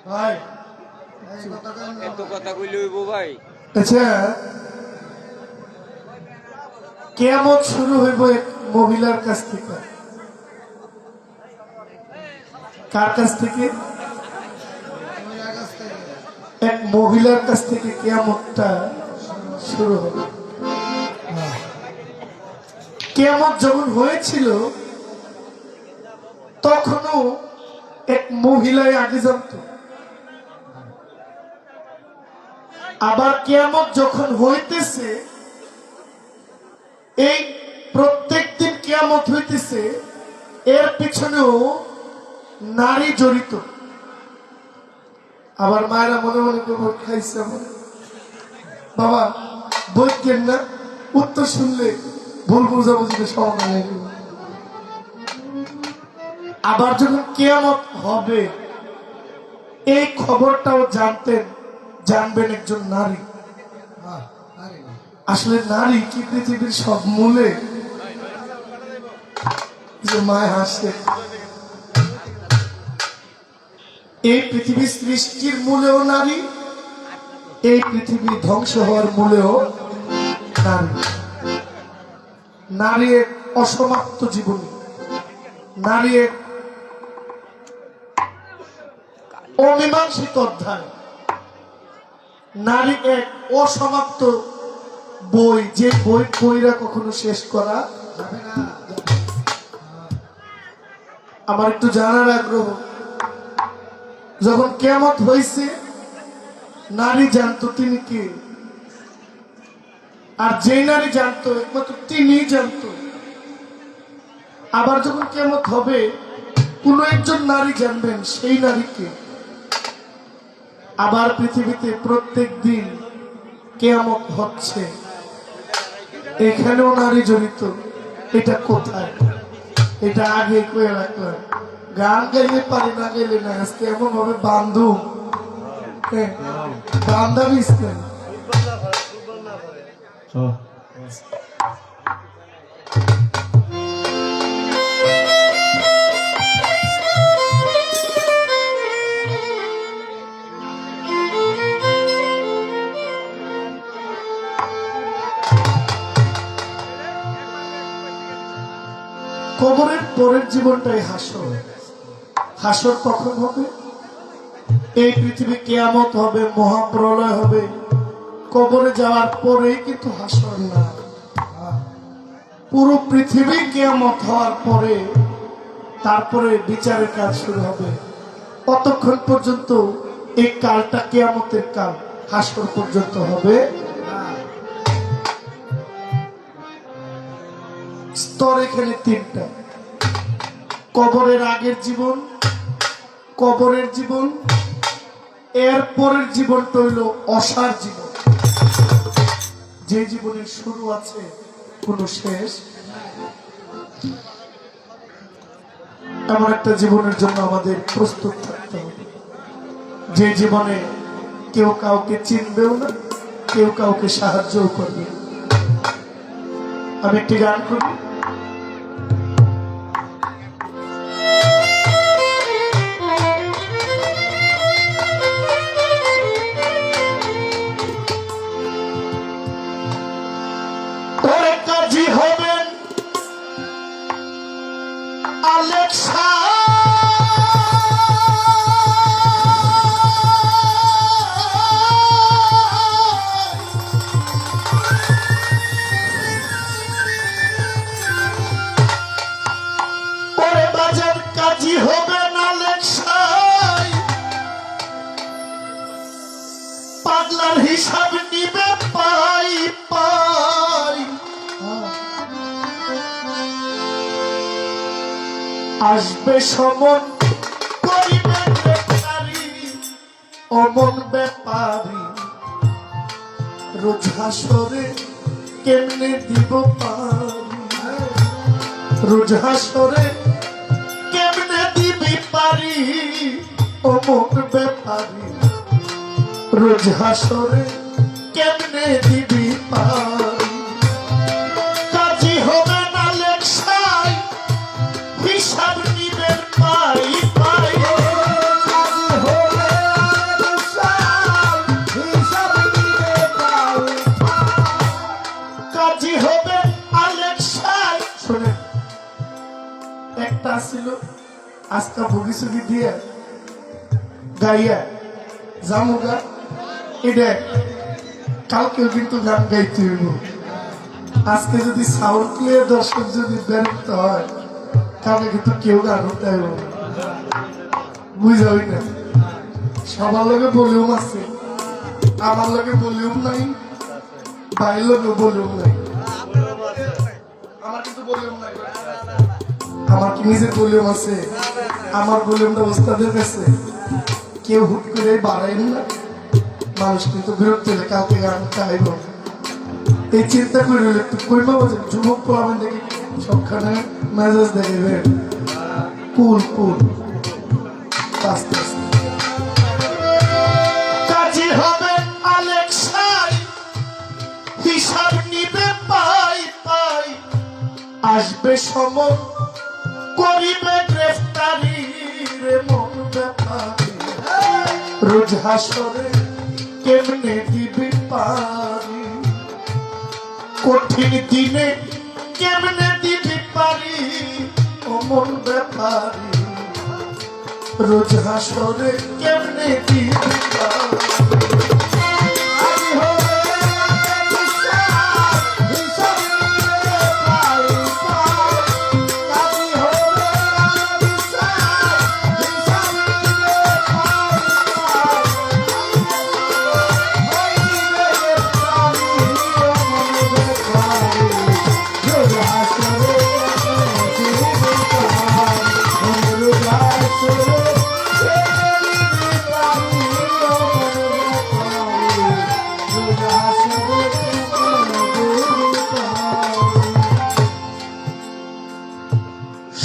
ভাই এত কথা কইলে হইব ভাই? আচ্ছা কিয়ামত শুরু হইব এক মহিলার কাছ থেকে। কার কাছ থেকে? এক মহিলার কাছ থেকে কিয়ামতটা শুরু হবে। কিয়ামত যখন হয়েছিল তখনও এক মহিলাই আগে জানত। আবার কিয়ামত যখন হইতেছে, এই প্রত্যেক দিন কিয়ামত হইতেছে, এর পিছনেও নারী জড়িত। আবার মায়েরা মনে মনে করে খাইছে বাবা বইকেন না, উত্তর শুনলে ভুল বুঝাবুঝিতে সমাধান হয়ে যাবে। আবার যখন কিয়ামত হবে এই খবরটাও জানবেন একজন নারী। আসলে নারী কি পৃথিবীর সব মূলে? যে মায় হাসে, এই পৃথিবীর সৃষ্টির মূলেও নারী, এই পৃথিবী ধ্বংস হওয়ার মূলেও নারী। নারী এক অসমাপ্ত জীবনী, নারী এক অমীমাংসিত অধ্যায়, নারী এক অসমাপ্ত বই, যে বই বইরা কখনো শেষ করা যাবে না। আমার একটু জানার আগ্রহ। যখন কিয়ামত হয়েছে, নারী জানতো তিনি কে, আর যেই নারী জানতো একমাত্র তিনিই জানতো। আবার যখন কিয়ামত হবে, কোন একজন নারী জানবেন সেই নারীকে। আবার পৃথিবীতে প্রত্যেক দিন কিয়ামত হচ্ছে, এখানেও নারী জড়িত। এটা কোথায়? এটা আগে কয়ে রাখলাম। গান গাইলে পারি, না গাইলে না। আজকে এমন ভাবে বান্ধব বান্ধবী ইসলাম। কবরের পরের জীবনটাই হাসর। হাসর কখন হবে? এই পৃথিবী কিয়ামত হবে, মহাপ্রলয় হবে, কবরে যাওয়ার পরেই কিন্তু হাসর না। পুরো পৃথিবী কিয়ামত হওয়ার পরে তারপরে বিচারের কাজ শুরু হবে। ততক্ষণ পর্যন্ত এই কালটা কিয়ামতের কাল, হাসর পর্যন্ত হবে। স্তর এখানে তিনটা: কবরের আগের জীবন, কবরের জীবন, এর পরের জীবনটা হইল অসার জীবন, যে জীবনের শুরু আছে কোনো শেষ। এমন একটা জীবনের জন্য আমাদের প্রস্তুত থাকতে হবে, যে জীবনে কেউ কাউকে চিনবেও না, কেউ কাউকে সাহায্যও করবে। আমি একটি গান করি। কাজী হবেন আলেক্সা, পরে বাজার কাজী হবেন আলেক্সাই, পাগলার হিসাব নিবে পাই পাই। আসবে সমন করিবে গ্রেফতারি, অমন ব্যাপারী রোজ হাসরে কেমনে দিব পারি, রোজ হাসরে কেমনে দিবি পারি, অমন ব্যাপারী রোজ হাসরে কেমনে দিবি পারি। কাজী হবে না লেকসাই, হিসাব নিবেন পাই পাই। কাজী হবে আলেক্সাই, হিসাব নিবে পাই পাই। কাজী হবে আলেক্সাই। শুনে, একটা ছিল আজকা ভুগিসুগি দিয়ে গাইয়া জামুগা, এটা কালকেও কিন্তু গান গাইতে হইব। আজকে যদি সাউন্ড ক্লিয়ার দর্শক যদি বেরোতে হয়, তাহলে কিন্তু কেউ গান হতে হইব, বুঝাবি না। সবার লগে ভলিউম আছে, আমার লগে ভলিউম নাই, ভাইয়ের লগে ভলিউম নাই। আমার কিন্তু ভলিউম নাই, আমার কি নিজের ভলিউম আছে? আমার ভলিউমটা ওস্তাদের কাছে। কেউ হুট করে বাড়াইন না, মানুষ কিন্তু বিরক্ত হলে কাউকে গান গাইব। এই চিন্তা করে একটু কইমা বলছেন, যুবক পোলাবেন দেখি সবখানে মেজাজ দেখাইবেন, কুল কুল আস্তে আস্তে। কাজী হবে আলেক্সাই, হিসাব নিবে পাই পাই। আসবে সময় করিবে গ্রেফতারি, রে মন ব্যাপারী রোজ হাসরে কেমনে দিবি পারি, কঠিন দিনে কেমনে দিবি পারি, অমন ব্যাপারী রোজ হাসরে কেমনে দিবি আমি হলে হিসাব নিয়ে পাই পাই। আমি হলে হিসাব নিয়ে পাই পাই। হইবে প্রাণী অমর প্রাণী, রোজ হাসরে কেমনে দিবি পাই। রোজ হাসরে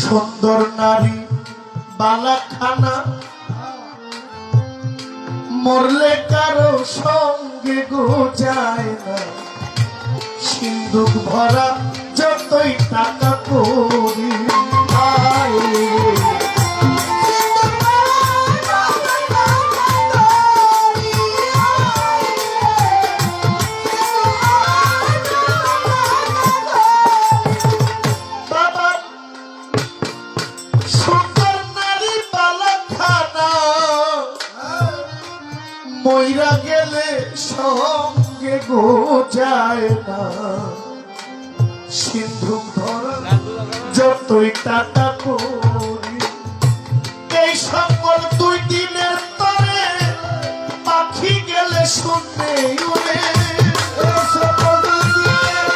সুন্দর নারী বালাখানা মরলে কারো সঙ্গে গোজায় না, সিন্ধুক ভরা যতই টাকা করি ভাই বাবা। সুন্দর নারী বালাখানা মইরা গেলে সঙ্গে গোজায় না, সিন্ধুক ধরা যতই টাকা করি। এই সকল 2 দিনের তরে পাখি গেলে শুনে উড়ে, এই সকল 2 দিনের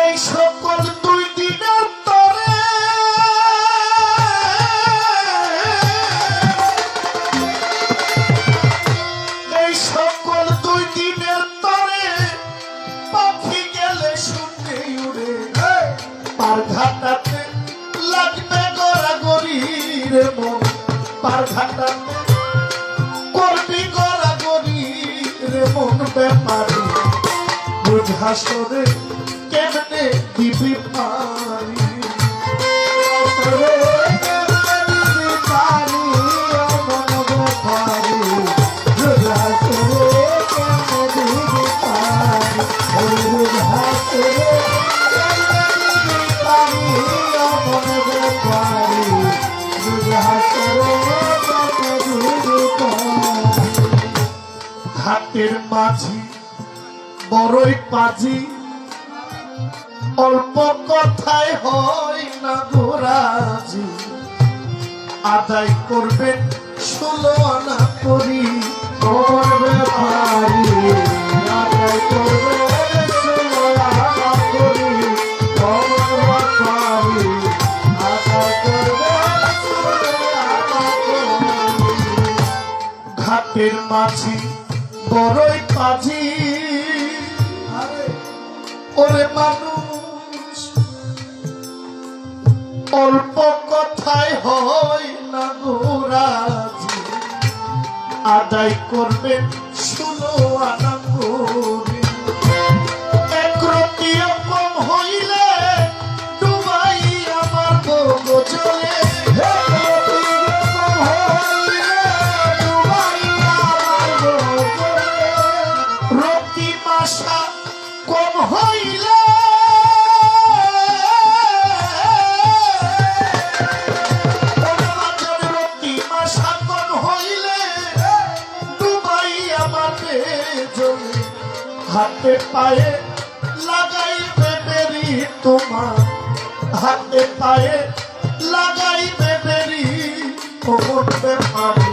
এই সকল 2 দিনের তরে এই সকল 2 দিনের তরে পাখি গেলে শুনে উড়ে। পার ঘাটাতে লাগবে গড়াগড়ি রে মন, পার ঘাটাতে করবি গড়াগড়ি রে মন ব্যাপারী। রোজ হাসরে কেমনে দিবি পারি, হাসরে কেমনে দিবি পারি অমর ব্যাপারী। রোজ হাসরে কেমনে দিবি পারি। রোজ হাসরে কেমনে দিবি পারি অমর ব্যাপারী। রোজ হাসরে কেমনে দিবি পারি। ঘাটের মাঝি বড়ই পাজি, অল্প কথায় হয় না গোরাজি। আদায় করবেন 16 আনা করি অমর ব্যাপারী। আদায় করবে 16 আনা করি অমর ব্যাপারী। আদায় করবে 16 আনা করি। ঘাটের মাঝি বড়ই পাজি, ওরে মানুষ অল্প কথায় হয় না গোরাজি। আদায় করবেন 16 আনা করি। একরতিও কম হইলে ডুবাই আমার বগো চলে, রতি মাসা কম হইলে রতি মাসা কম হইলে ডুবাই আমার জলে। হাতে পায়ে লাগাইবে বেরি তোমার, হাতে পায়ে লাগাইবে বেরি করতে পারি।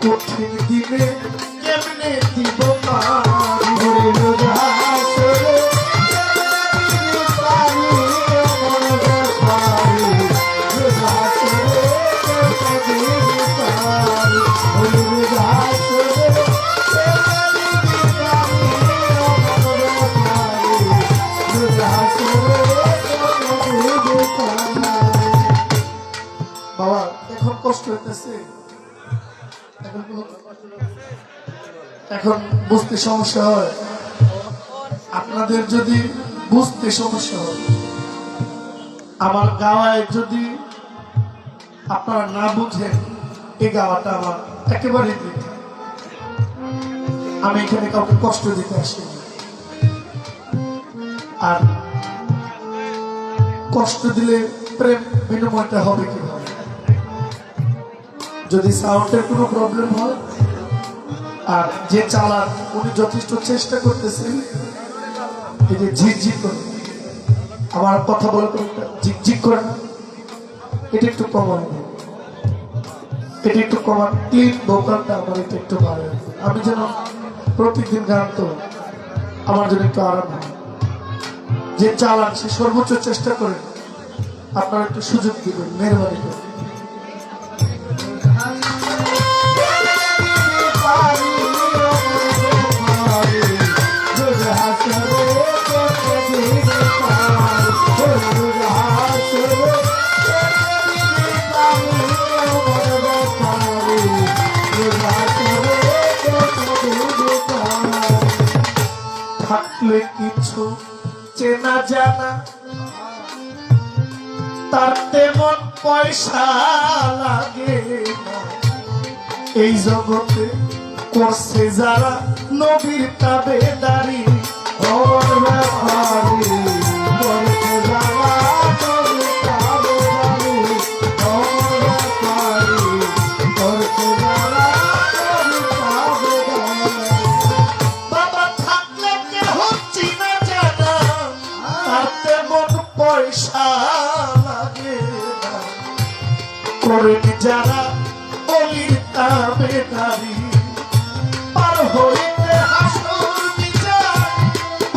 কঠিন দিনে কেমনে দিব পারি। রোজ হাসরে কেমনে দিবি পারি অমর ব্যাপারী। রোজ হাসরে কেমনে দিবি পারি। রোজ হাসরে কেমনে দিবি পারি অমর ব্যাপারী। রোজ হাসরে কেমনে দিবি পারি। বাবা এখন কষ্ট হইতেছে, এখন বুঝতে সমস্যা হয়। আপনাদের যদি বুঝতে সমস্যা হয়, আমার গাওয়ায় যদি আপনারা না বুঝেন, এই গাওয়াটা আমার একেবারেই বৃথা। আমি এখানে কাউকে কষ্ট দিতে আসিনি। আর কষ্ট দিলে প্রেম বিনিময়টা হবে কিভাবে? যদি সাউন্ডের কোনো প্রবলেম হয় আর যে চালাক উনি যথেষ্ট চেষ্টা করতেছেন, এই যে ঝিকঝিক করে আমার কথা বলা ঝিকঝিক করে না, এটা একটু কমান, এটা একটু কমান, ক্লিন ভোকালটা আমার এটা একটু বাড়ে। আমি যেন প্রতিদিন গান তো আমার জন্য একটু আরাম হয়। যে চালান সে সর্বোচ্চ চেষ্টা করে, আপনারা একটু সুযোগ দিবেন মেহরবানি করে। থাকলে কিছু চেনা জানা তার তেমন পয়সা লাগে না। এই জগতে করছে যারা নবীর তাবেদারি, ওর ব্যাপারে করছে যারা নবীর তাবেদারি, ওর ব্যাপারে করছে যারা নবীর তাবেদারি। বাবা থাকলে কেহ চিনা জানা তার তেমন পয়সা লাগে না। করেন যারা অলির তাবেদারি, পার হইতে হাসর বিচার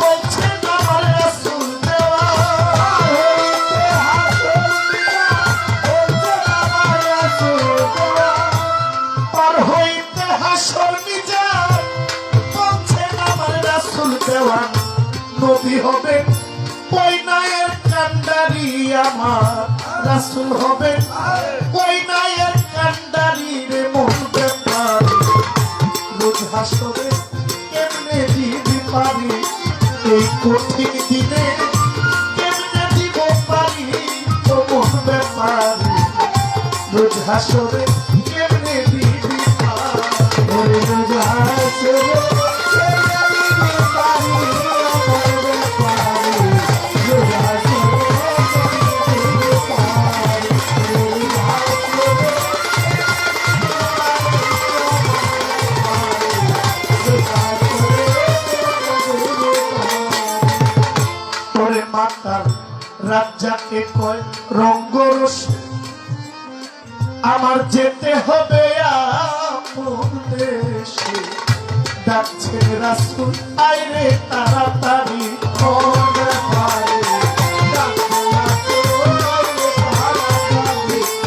বলছেন আমার রাসূল দেওয়া। পার হইতে হাসর বিচার বলছেন আমার রাসূল দেওয়া। নবী হবেন ওই নায়ের কান্ডারি, আমার রাসূল হবেন ওই নায়ের কান্ডারি রে। মন ব্যাপার রোজ হাসরে কেমনে দিবি পারি, এই কঠিন দিনে কেমনে দিব পারি। ও মন ব্যাপার রোজ হাসরে কেমনে দিবি পারি, রোজ হাসরে কেমনে দিবি পারি। মাতার রাজ্জাকে কয় রঙ্গরসে, আমার যেতে হবে আপন দেশে। ডাকছে রাসূল আইরে তাড়াতাড়ি, ওর ব্যাপারে ডাকছে রাসূল আইরে তাড়াতাড়ি, ওর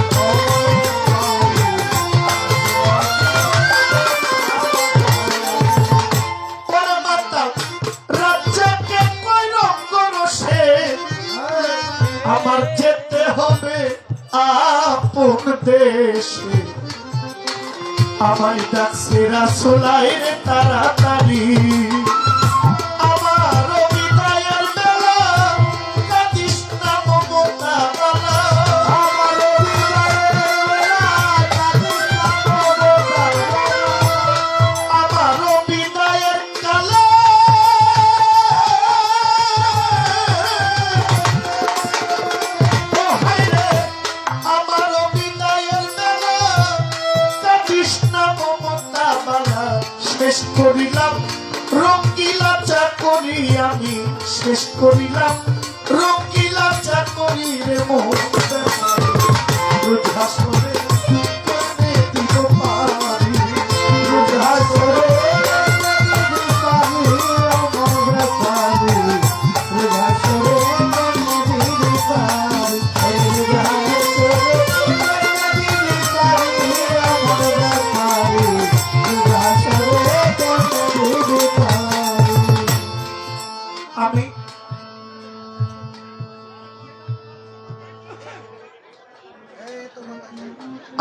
ব্যাপারে। মাতা রাজ্জাকে কয় রঙ্গরসে, আমার যেতে হবে আপন দেশে। আমায় ডাকছে রাসূল আইরে তাড়াতাড়ি, আমার বিদায়ের বেলা কাঁদিস না মমতা বালা। আমার বিদায়ের বেলা কাঁদিস না মমতা বালা, আমার বিদায়ের কালে শেষ করিলাম রঙ্গিলা চাকরি, আমি শেষ করিলাম রঙ্গিলা চাকরি রে। মোর রোজ হাসরে কেমনে দিব পারি, রোজ হাসরে কেমনে দিব পারি। আমার ব্যাপারে রোজ হাসরে কেমনে দিব পারি, রোজ হাসরে কেমনে দিব পারি। আমার ব্যাপারে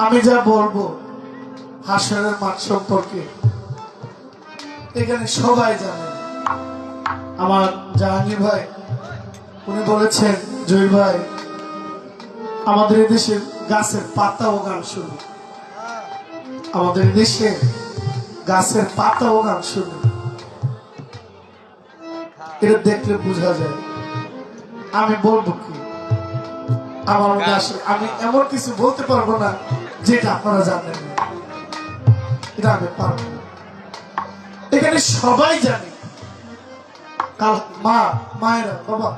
আমি যা বলবো হাসরের মাঠ সম্পর্কে এখানে সবাই জানেন। আমার জাহাঙ্গীর ভাই উনি বলেছেন, জয় ভাই আমাদের দেশের গাছের পাতাও গান শুনি, আমাদের দেশে গাছের পাতাও গান শুনি। এটা দেখলে বোঝা যায়। আমি বলবো কি, আমার মনে আসে আমি এমন কিছু বলতে পারবো না যেটা আপনারা জানেন না। এটা আমি পারবো না। এখানে সবাই জানে কাল মায়েরা বাবা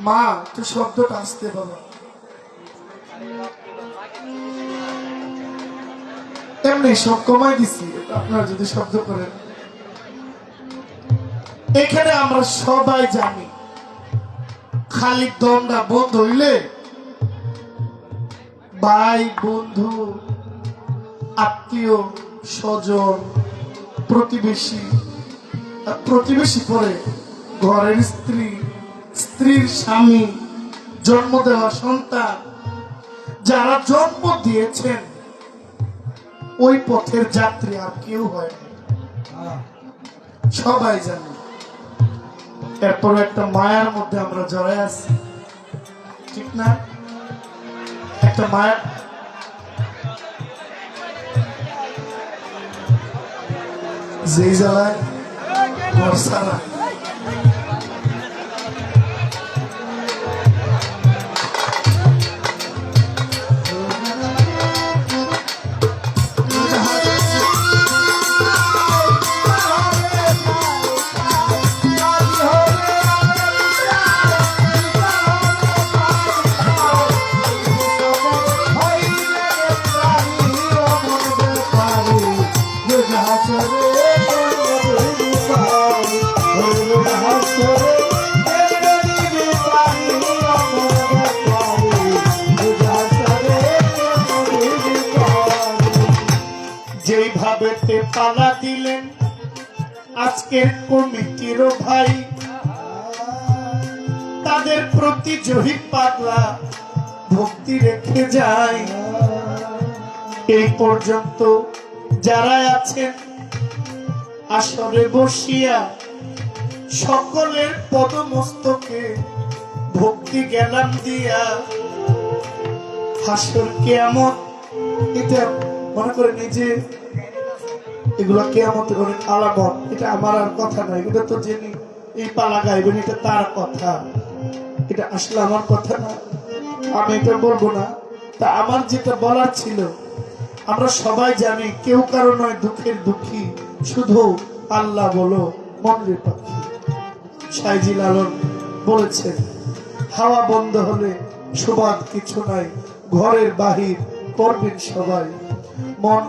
মা একটু শব্দটা আসতে বাবা এমনি সব কমাই দিছি আপনারা যদি শব্দ করেন। এখানে আমরা সবাই জানি খালি দমটা বন্ধ হইলে ভাই বন্ধু আত্মীয় স্বজন প্রতিবেশী আর প্রতিবেশী পরে ঘরের স্ত্রী স্ত্রীর স্বামী জন্ম দেওয়া সন্তান যারা জন্ম দিয়েছেন ওই পথের যাত্রী আর কেউ হয় না। সবাই জানে এরপর একটা মায়ার মধ্যে আমরা জড়ায় আছি ঠিক না? একটা মায়া যেই জ্বালায় ঘর সারা যেইভাবে পালা দিলেন আজকের কমিটির ভাই তাদের প্রতি জহির পাগলা ভক্তি রেখে যায়। এই পর্যন্ত যারা আছেন আসরে বসিয়া সকলের পদমস্তকে ভক্তি জ্ঞান দিয়া হাসর কিয়ামত এটা মনে করে নিজে এগুলা কিয়ামতের অনেক আলামত। এটা আমার আর কথা নয়, এটা তো যিনি এই পালা গাইবেন এটা তার কথা, এটা আসলে আমার কথা না, আমি এটা বলবো না। তা আমার যেটা বলার ছিল, আমরা সবাই জানি কেউ কারো নয় দুঃখের দুঃখী শুধু আল্লাহ বলো মনের পাখি। সাইজি লালন বলেছেন হাওয়া বন্ধ হলে সুবাদ কিছু নাই, ঘরের বাহির করবেন সবাই। মন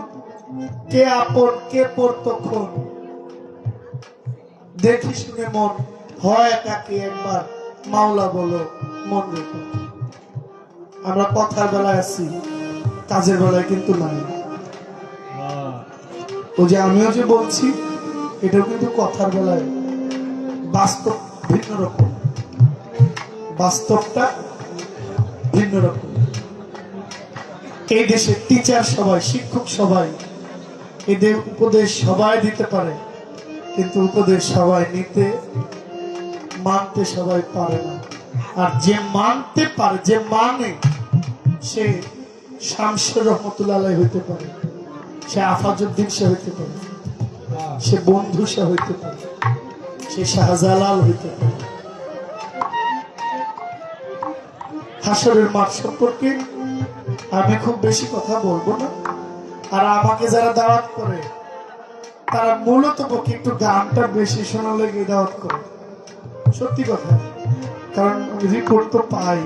কে আপন কে পর তখন দেখি শুনে মন হয় একাকি একবার মাওলা বলো মন রেখো। আমরা কথার বেলায় আছি, কাজের বেলায় কিন্তু নাই। ও যে আমিও যে বলছি এটাও কিন্তু কথার বেলায়, বাস্তব ভিন্ন রকম, বাস্তবটা ভিন্ন রকম। এই দেশে টিচার সবাই, শিক্ষক সবাই, এদের উপদেশ সবাই দিতে পারে, কিন্তু উপদেশ সবাই নিতে মানতে সবাই পারে না। আর যে মানতে পারে, যে মানে, সে শামসুর রহমতুল্লাহ আলাইহি হইতে পারে, সে আফাজউদ্দিন শাহ হইতে পারে, সে বন্ধু শাহ হইতে পারে, সে শাহজালাল হইতে পারে। হাসরের মাঠ সম্পর্কে আমি খুব বেশি কথা বলবো না। আর আমাকে যারা দাওয়াত করে তারা মূলত পক্ষে একটু গানটা বেশি শোনা লেগে দাওয়াত করে, সত্যি কথা। কারণ রিপোর্ট তো পাই,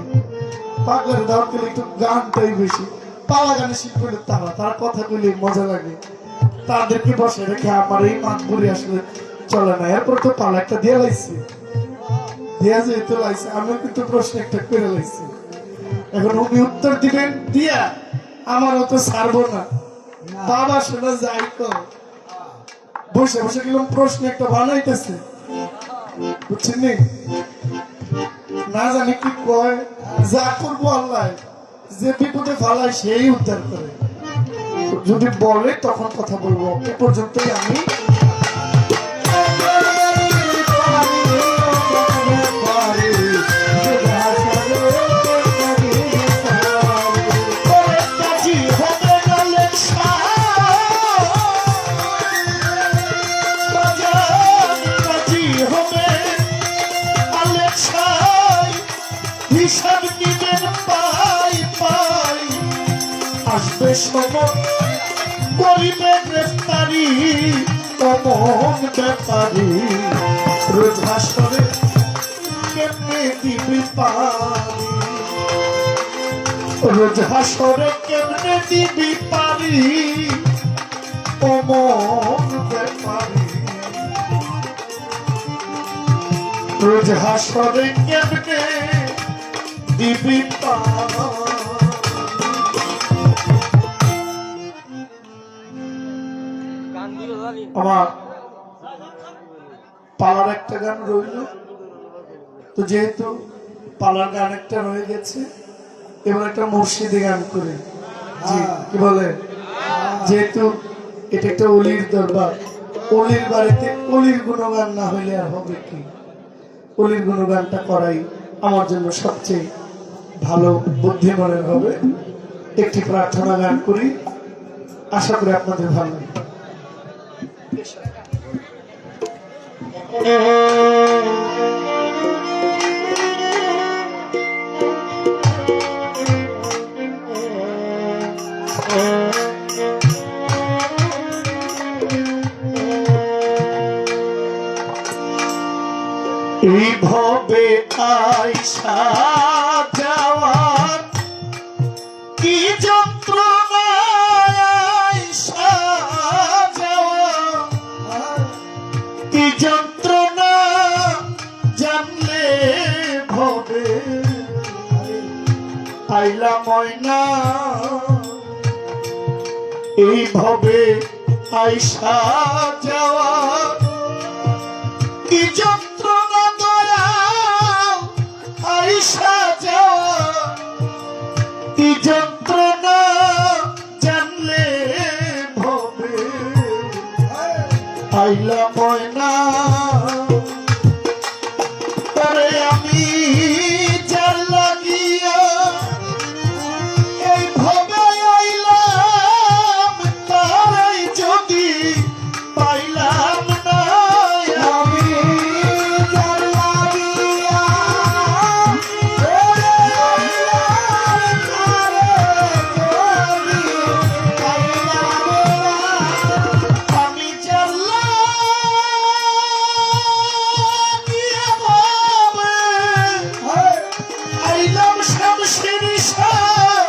পাগলের দাওয়াত করলে একটু গানটাই বেশি, পালা গানে শিখবে তারা কথা বলে মজা লাগে, তাদেরকে বসে রেখে আমার এই মাতবুরি আসলে চলে না। এরপর তো পালা একটা দিয়ে লাইছি, দিয়া যেহেতু লাইছে আমিও কিন্তু প্রশ্ন একটা করে লাইছি, এখন উনি উত্তর দিবেন দিয়া আমারও তো ছাড়বো না। বাবা শোনা যাই তো বসে বসে গেলাম প্রশ্ন একটা বানাইতেছে, বুঝছেন না জানি কি কয়, যা করবো আল্লাহ, যে বিপদে ফালায় সেই উদ্ধার করে। যদি বলে তখন কথা বলবো, এ পর্যন্তই আমি হিসাব নিবেন। আসবে সময় করিবে গ্রেফতারি কমন ব্যাপারি রোজ হাসরে কেমনে দিবি পারি রোজ হাসরে কেমনে দিবি পারি কমন ব্যাপারি রোজ হাসরে কেমনে দিবি পারি গান দিও জানি আমার পালার একটা গান রইল তো যেহেতু পালার গান একটা রয়ে গেছে এবার একটা মুর্শিদি গান করে জি কি বলে যেহেতু এটা একটা অলির দরবার অলির বাড়িতে অলির গুণগান না হইলে আর হবে কি অলির গুণগানটা করাই আমার জন্য সবচেয়ে ভালো বুদ্ধি মনে হবে একটি প্রার্থনা গান করি আশা করি আপনাদের ভালো লাগবে এই ভবে আইসা যাওয়ার কি যন্ত্রণা আইসা যাওয়ার কি যন্ত্রণা জানলে ভবে আইলা ময়না এই ভবে আইসা যাওয়ার কি যন্ত্রণা দয়া আইসা যাওয়া কি যন্ত্রণা জানলে ভবে আইলা ময়না পরে আমি যার লাগিয়া এই ভবে আইলাম তারাই যদি পাইলাম না আমি যার লাগিয়া আমি যার লাগিয়া আইলাম শামশের শাহ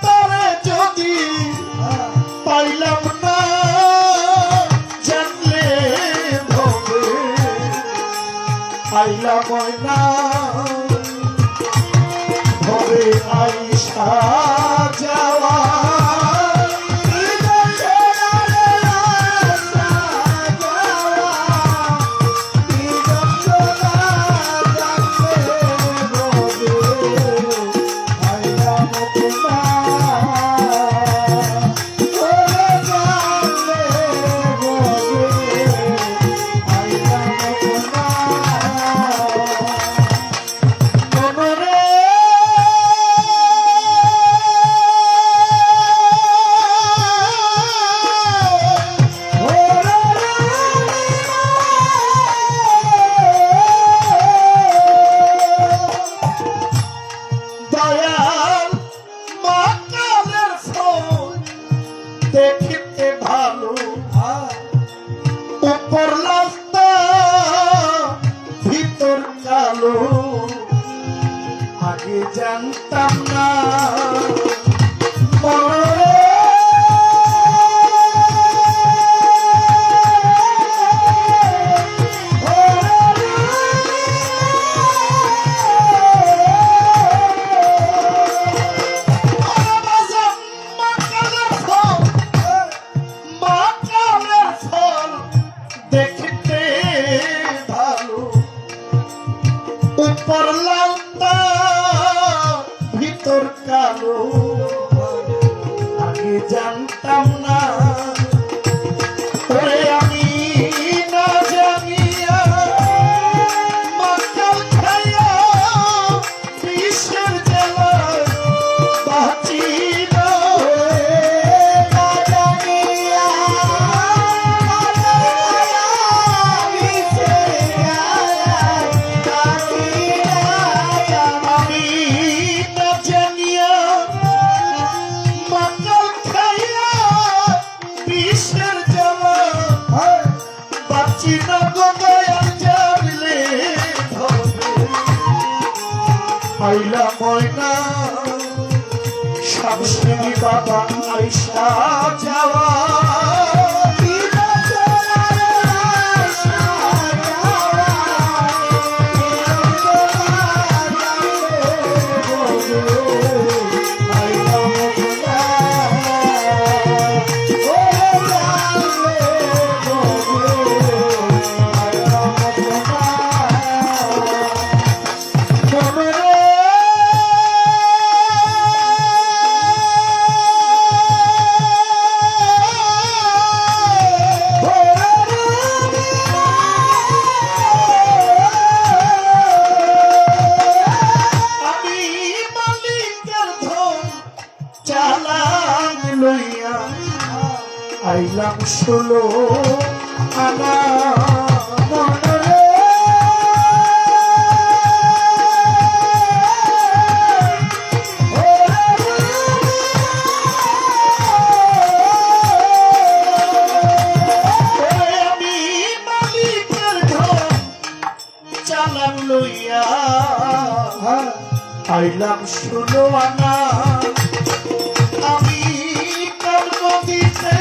তারা যদি পাইলাম না জানলে ভবে আইলাম ময়না ভবে আইসা যাওয়া দয়াল মাকালের ফল দেখিতে ভালো উপর লাস্তা ভিতর কালো আগে জানতাম না দেখতে ভালো উপর লালটা ভিতর কালো আগে জানতাম না ওরে আমি না জানিয়া মাকাল খাইয়া বিষের জ্বালায় বাঁচি না না জানিয়া আমি না জানিয়া মাকাল আইলা ময়না শামসিনী বাবা আইসা যাওয়া আইলাম 16 আনা মনরে আমি মালিকের ধন চালান লইয়া আইলাম 16 আনা আমি কর্ম দিতে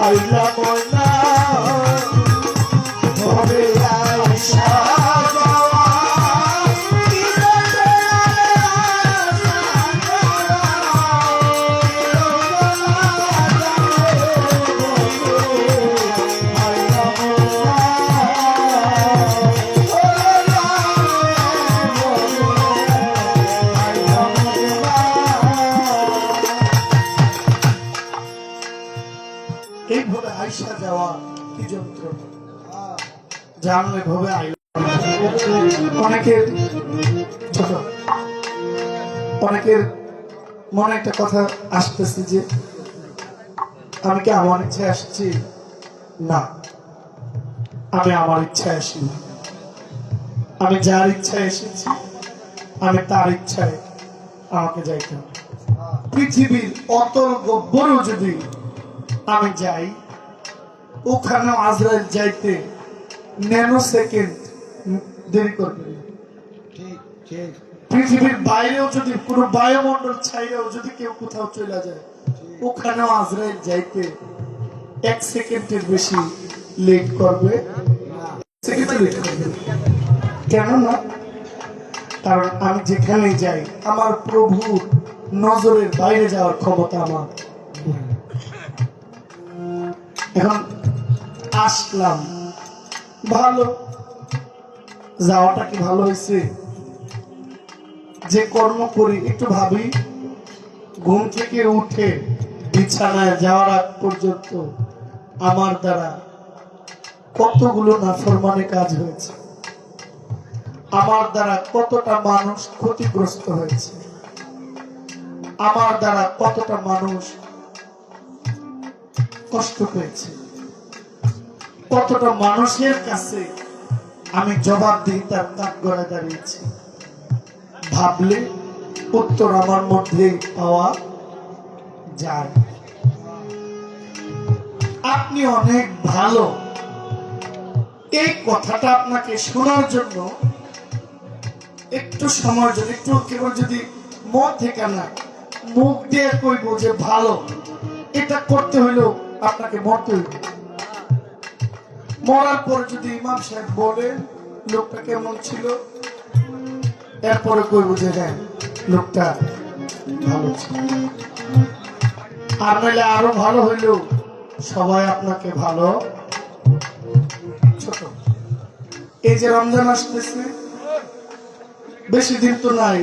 আইলা ময়না ভবে আইসা যাওয়া এইভাবে আইসা যাওয়া কি যন্ত্রণা জানলে ভাবে অনেকের ছোট অনেকের মনে একটা কথা আসতেছে যে আমি কি আমার ইচ্ছায় আসছি না, আমি আমার ইচ্ছায় আসিনি, আমি যার ইচ্ছায় এসেছি আমি তার ইচ্ছায় আমাকে যাইতে হবে। পৃথিবীর অতল গব্বরও যদি আমি যাই ওখানে আজরাইল যাইতে ন্যানো সেকেন্ড দেরি করবে। পৃথিবীর বাইরেও যদি কোনো বায়ুমণ্ডল ছাইরেও যদি কেউ কোথাও চলে যায় ওখানেও আজরাইল যাইতে 1 সেকেন্ডের বেশি লেট করবে কেন না? কারণ আমি যেখানে যাই আমার প্রভুর নজরের বাইরে যাওয়ার ক্ষমতা আমার। এখন আসলাম ভালো, যাওয়াটা কি ভালো হয়েছে? যে কর্ম করি একটু ভাবি, ঘুম থেকে উঠে বিছানায় যাওয়ার আগ পর্যন্ত আমার দ্বারা কতগুলো নাফরমানি কাজ হয়েছে, আমার দ্বারা কতটা মানুষ ক্ষতিগ্রস্ত হয়েছে, আমার দ্বারা কতটা মানুষ কষ্ট পেয়েছে, কতটা মানুষের কাছে আমি জবাব দিই তার কাঠ গড়ায় দাঁড়িয়েছি। ভাবলে উত্তর আমার মধ্যে পাওয়া যায়। আপনি অনেক ভালো, এই কথাটা আপনাকে শোনার জন্য একটু সময় যদি একটু কেবল যদি মন থেকে না মুখ দিয়ে কইব যে ভালো, এটা করতে হইলেও আপনাকে মরতে হইবে। মরার পরে যদি ইমাম সাহেব বলেন লোকটা কেমন ছিল, এরপরে কইব যে হ্যাঁ লোকটা ভালো ছিল। আর নাহলে আরো ভালো হইলেও সবাই আপনাকে ভালো। ছোট এই যে রমজান আসতেছে বেশি দিন তো নাই,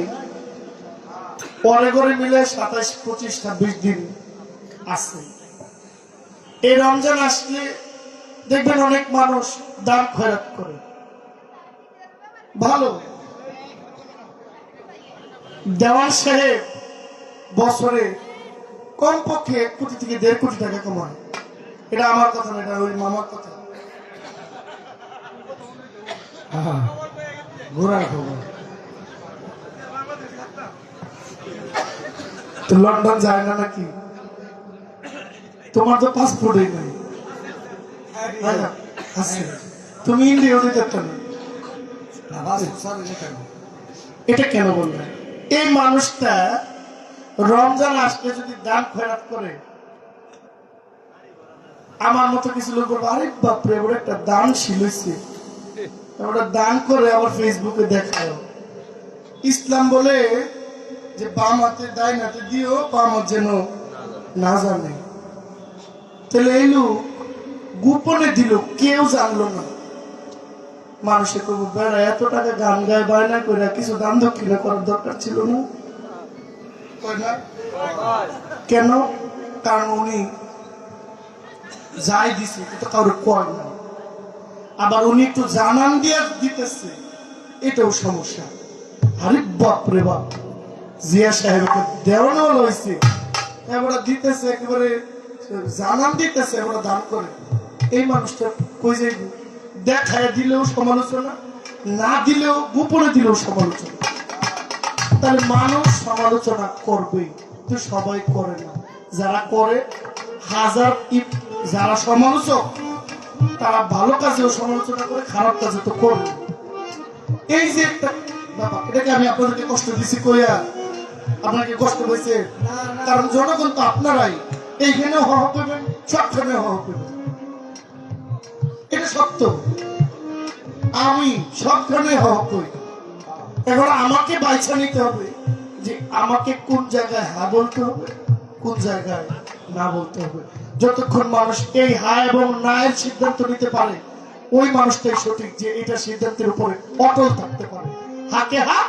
পরে করে মিলে 27, 25, 26 দিন আছে। এই রমজান আসলে দেখবেন অনেক মানুষ দান খয়রাত করে, ভালো। দেওয়ান সাহেব বছরে কমপক্ষে 1 কোটি থেকে 1.5 কোটি টাকা কমায়। এটা আমার কথা না, এটা ওই মামার কথা। ঘোরার খবর তো লন্ডন যায় না নাকি? তোমার তো পাসপোর্টই নাই। আছে, তুমি ইন্ডিয়াও যেতে পারতো না। এটা কেন বললেন? এই মানুষটা রমজান আসলে যদি দান খয়রাত করে, আমার মতো কিছু লোক বলবো, আরে বাপরে ওরা একটা দান শিলেছে, ওরা দান করে আবার ফেসবুকে দেখায়। ইসলাম বলে যে বাম হাতে ডাইন হাতে দিও, বাম হাত যেন না জানে। তাহলে এই লোক গোপনে দিল, কেউ জানলো না। মানুষে করবো বেড়া এত টাকা গান গায়ে বায়না করে কিছু দান দক্ষিণা করার দরকার ছিল না। কেন? কারণ উনি যাই দিছে এটা কারো কয় না, আবার উনি একটু জানান দিয়ে দিতেছে, এটাও সমস্যা। আরে বাপরে বাপ, জিয়া সাহেবকে দেওয়ানো হয়েছে, এবারে দিতেছে, একেবারে জানান দিতেছে, এবারে দান করে। এই মানুষটা কই যাইব? দেখায় দিলেও সমালোচনা, না দিলেও গোপনে দিলেও সমালোচনা। তাহলে মানুষ সমালোচনা করবেই, তো সবাই করে না। যারা করে হাজার, যারা সমালোচক তারা ভালো কাজেও সমালোচনা করে, খারাপ কাজে তো করবে। এই যে একটা ব্যাপার, এটাকে আমি আপনাদেরকে কষ্ট দিচ্ছি কইয়া আপনাকে কষ্ট হয়েছে, কারণ জনগণ তো আপনারাই। এইখানেও হওয়া পেবেন, সবখানেও হওয়া পেবেন, এটা সত্য। আমি সবখানে হওয়া করি। এখন আমাকে বাইছা নিতে হবে যে আমাকে কোন জায়গায় হ্যাঁ বলতে হবে, কোন জায়গায় না বলতে হবে। যতক্ষণ মানুষ এই হ্যাঁ এবং না এর সিদ্ধান্ত নিতে পারে, ওই মানুষটাই সঠিক, যে এটা সিদ্ধান্তের উপরে অটল থাকতে পারে। হাকে হা,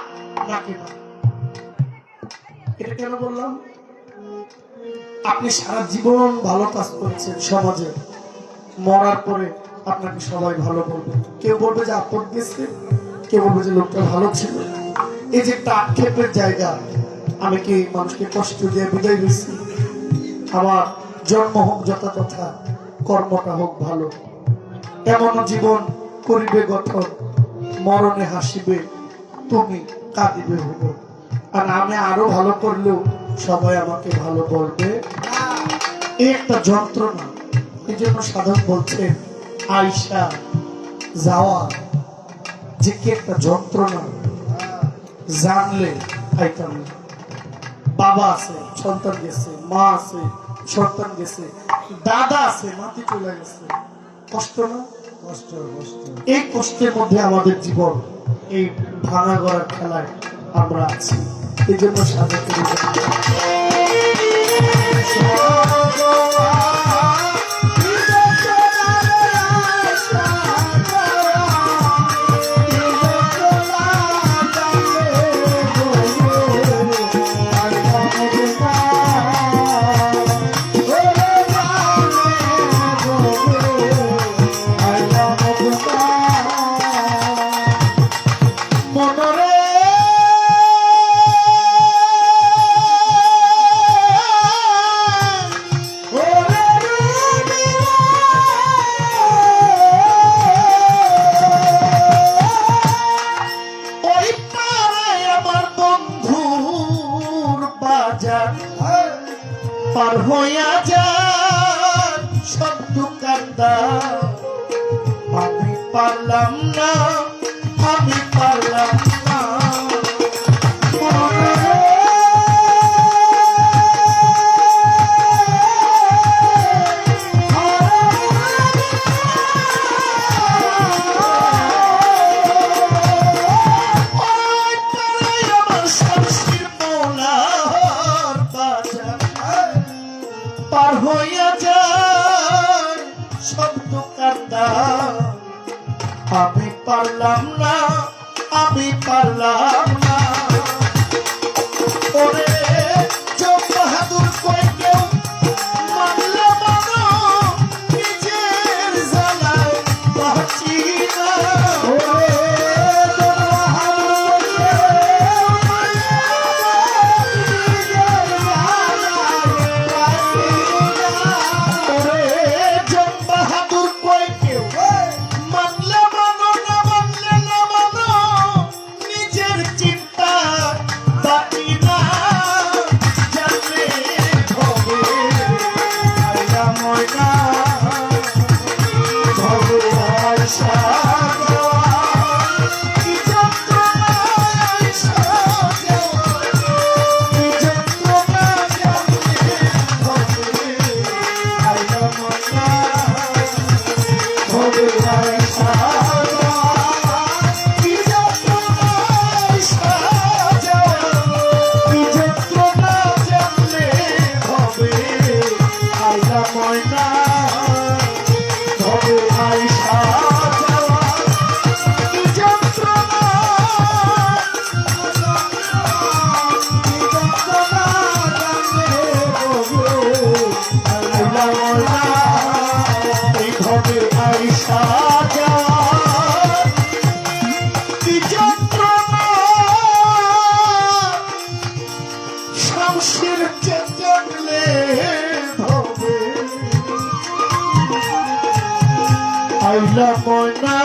নাকে না। এটা কেন বললাম? আপনি সারা জীবন ভালো কাজ করেছেন সমাজে, মরার পরে আপনাকে সবাই ভালো বলবে। কেউ বলবে যে আপদ গেছে, কেউ বলবে যে লোকটা ভালো ছিল। এই যে একটা আক্ষেপের জায়গা, আমি কি মানুষকে কষ্ট দিয়ে বিদায় দিচ্ছি? আমার জন্ম হোক যথাযথা, কর্মটা হোক ভালো, এমন জীবন করিবে গঠন, মরণে হাসিবে তুমি, কাঁদিবে হইব। আর আমি আরো ভালো করলেও সবাই আমাকে ভালো বলবে, এই একটা যন্ত্রণা। এই জন্য সাধক বলছেন আইসা যাওয়া যে কি একটা যন্ত্রণা, জানলে খাইতাম না। বাবা আছে, সন্তান গেছে, মা আছে, সন্তান গেছে, দাদা আছে, নাতি চলে গেছে। কষ্ট না? কষ্ট, কষ্ট। এই কষ্টের মধ্যে আমাদের জীবন, এই ভাঙা গড়ার খেলায় আমরা আছি। এই জন্য সাধকের পার হইয়া যায় সব দোকানদার। আমি পারলাম না, আমি পারলাম না। পার হইয়া যায় সব দোকানদার। আমি পারলাম না, আমি পারলাম না। ওরে চোখ বাহাদুর কই কেউ মানলে মানো, নিজের জ্বালায় বাঁচি না। ওরে চোখ বাহাদুর থাকলে হবে আইলা ময়না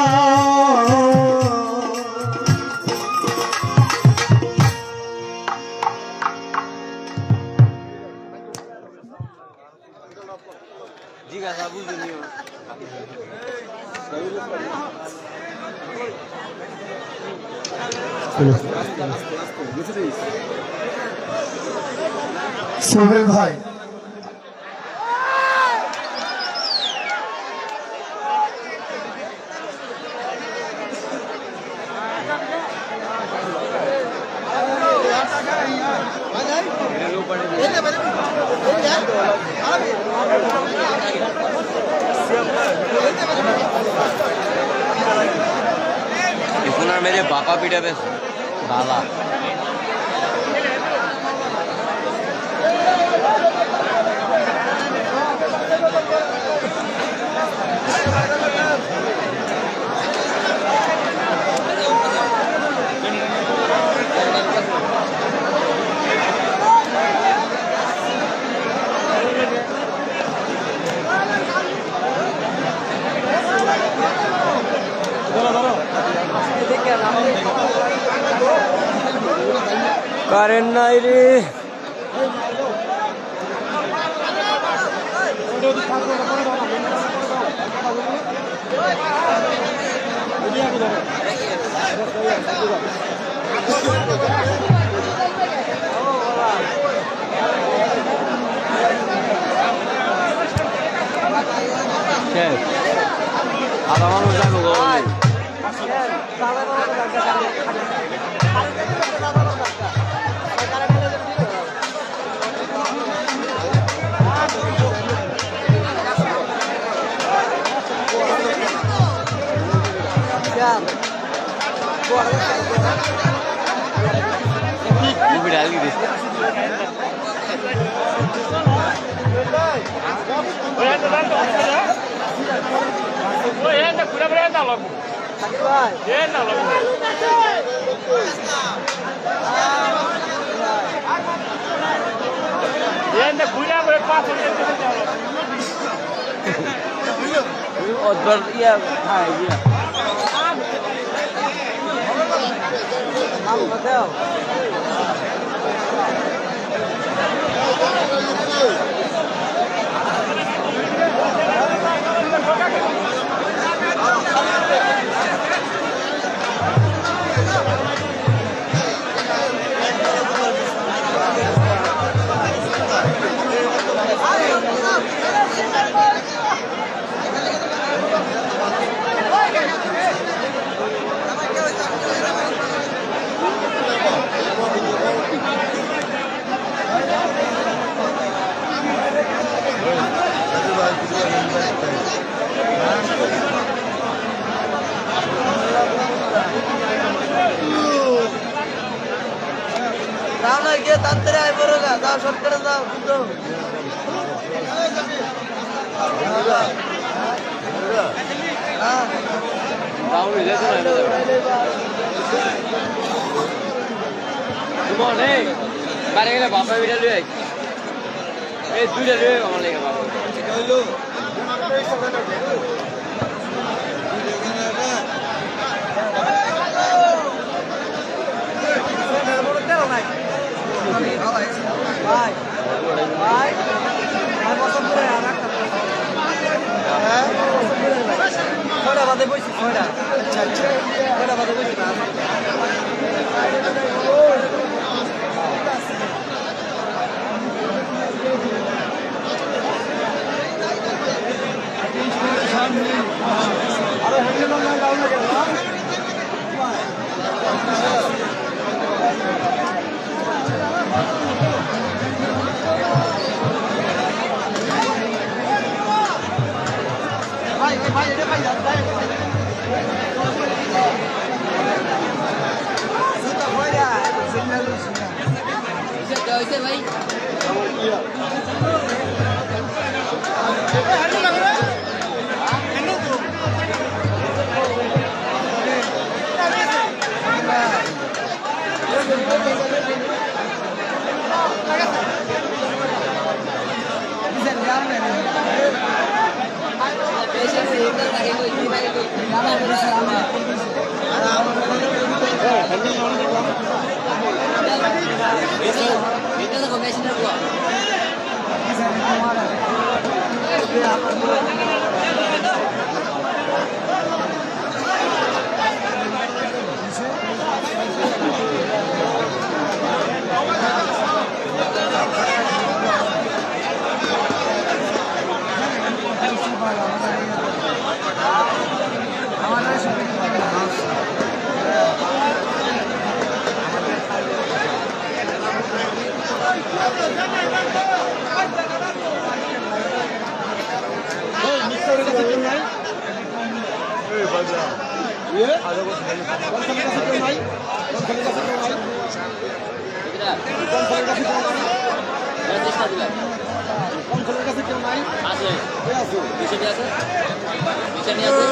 জিজ্ঞাসা বুঝে নিও সোহেল ভাই इसमें मेरे पापा पीठे पे डाला কারেন্ট নাই রে আধা মানুষ যাবো मूवी डाल दी और iya hai iya kamu hotel Rana gye tantre ay boroga da shortcut da buddho down ile to na come on hey bare gele baba video loi ei duita loi আমার লাগে baba কইলো ভাই ভাই ভাই পছন্দ করে আর একটা হ্যাঁ ছয়টা বাদে বসি ছয়টা ছয়টা বাদে বসি না আরে হেঁটে না গাও না কেন ভাই এটা ভাই যাচ্ছে সুতা ভাইয়া সিগন্যাল শুনা এটা হইছে ভাই আমার কিয়া হাঁটু না করে কেন তো আছে পিছনে আছে পিছনে আছে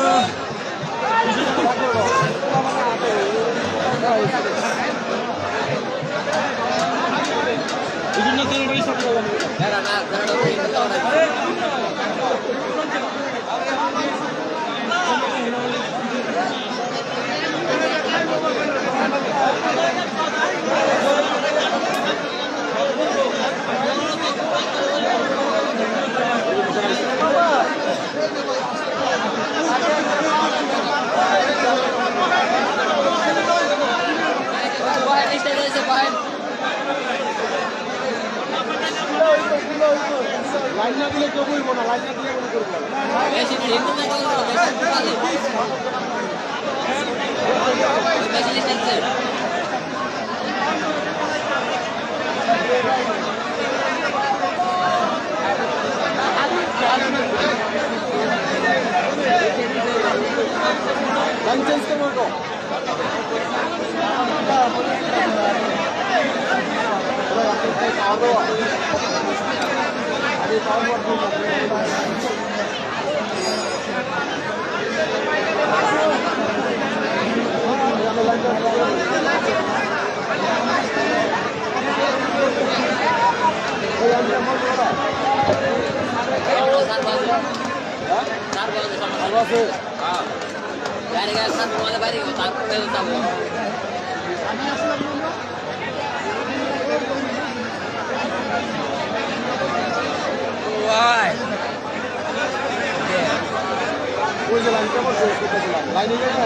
লাইন না দিলে কেউ বলবো না, লাইন না দিলে মনে করবো লাইন চেঞ্জ করে বলবো ওই যে লাইনটা বলছে লাইনে যাই না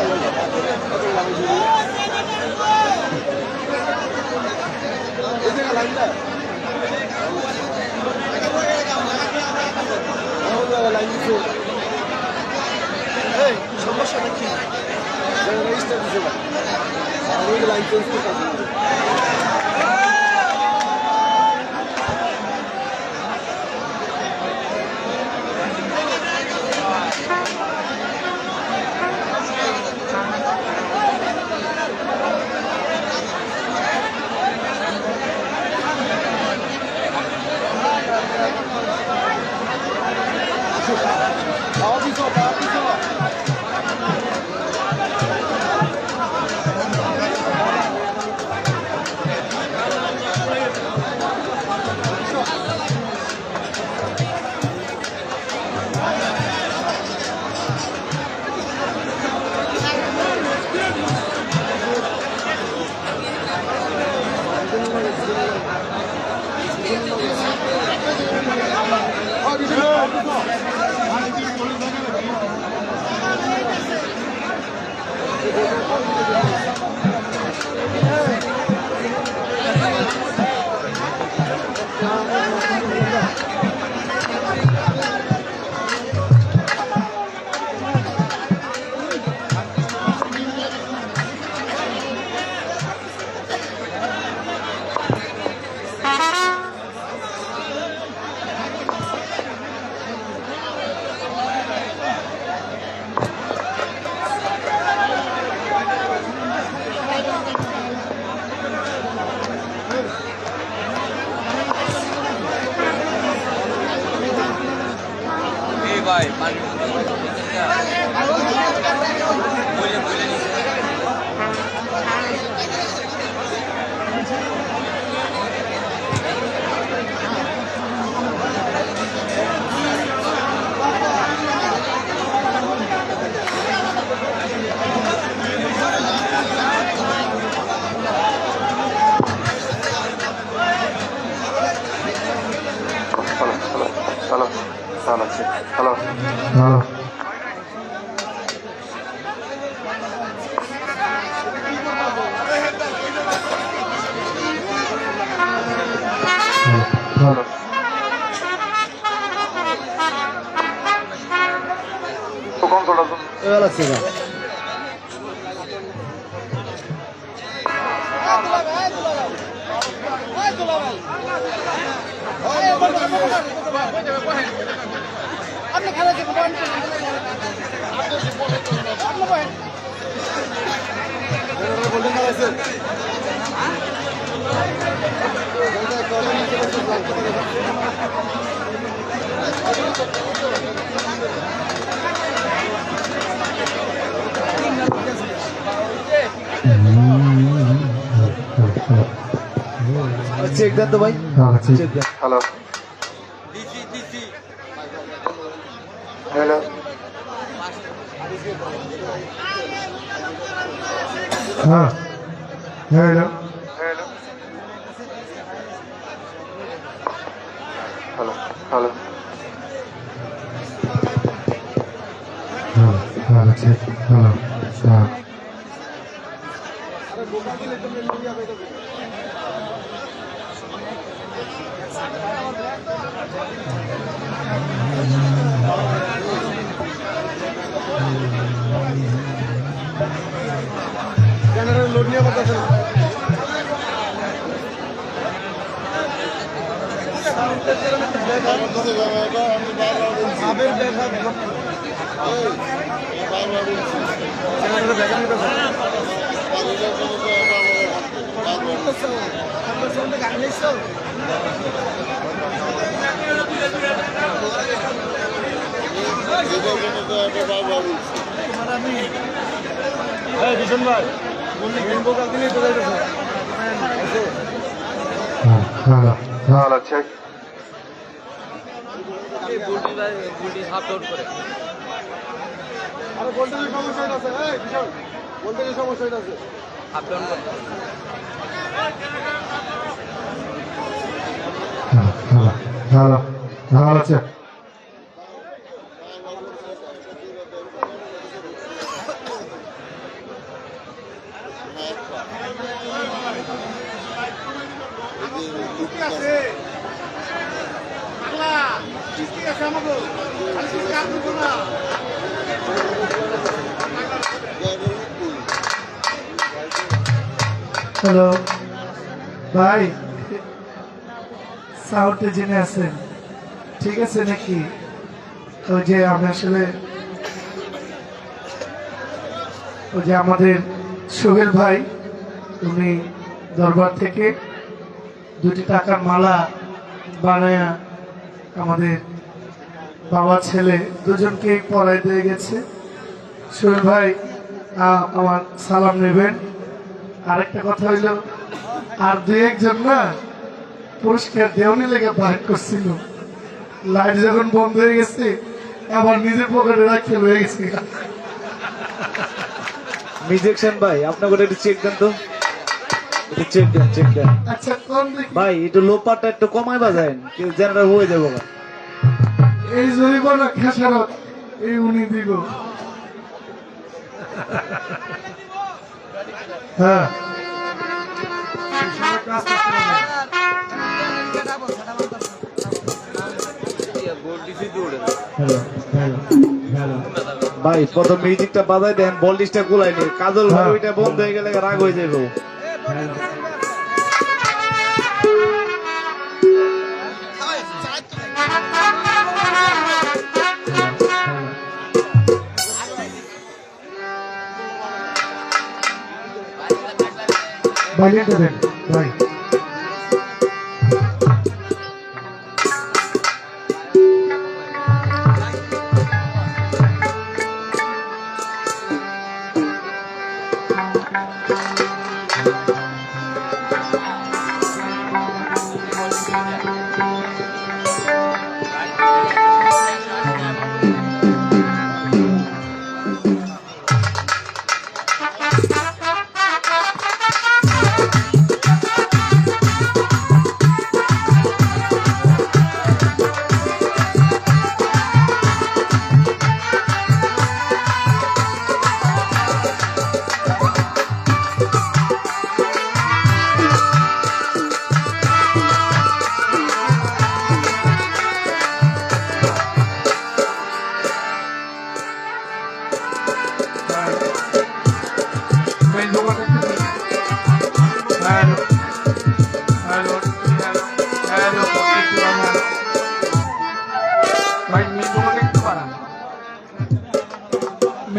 এই জায়গা লাইনটা লাইন দিচ্ছে সমস্যাটা কি লাইন চেঞ্জ করতে ভাই পানি হ্যালো হ্যালো হ্যালো চেক দেন তো ভাই, চেক দেন। হ্যাঁ হ্যালো হ্যালো ঠিক হ্যালো হ্যাঁ হ্যালো চেক বুলটি হাফ ডাউন করে হাফ ডাউন করে হ্যালো হ্যালো চেক হ্যালো ভাই, সাউন্ডে জেনে আছেন ঠিক আছে নাকি? ওই যে আমি আসলে ওই যে আমাদের সোহেল ভাই উনি দরবার থেকে 2টি টাকার মালা বানায়া আমাদের বাবা ছেলে দুজনকেই পরাই দিয়ে গেছে। সোহেল ভাই আমার সালাম নেবেন। আরেকটা কথা হইল, আর 2-1 না পুরস্কার দেওয়ানি লেগে বাইক করছিল, লাইট যখন বন্ধ হয়ে গেছে আবার নিজের পকেটে রাখতে হয়ে গেছে। মিউজিকশন ভাই, আপনার করে একটু চেক দেন তো, একটু চেক দেন, চেক দেন আচ্ছা কোন দেখি ভাই, একটু লো পাটটা একটু কমায় বাজায়েন, জেনারেল হয়ে যাবো। এই জরিব না খেসারত এই উনি দিব। হ্যাঁ হ্যালো হ্যালো হ্যালো ভাই প্রথম মিউজিকটা বাজাই দেন, বলডিসটা গুলাই নি, কাজল ভাই ওইটা বন্ধ হয়ে গেলে রাগ হয়ে যাবে। বাইলেন্টা দেন ভাই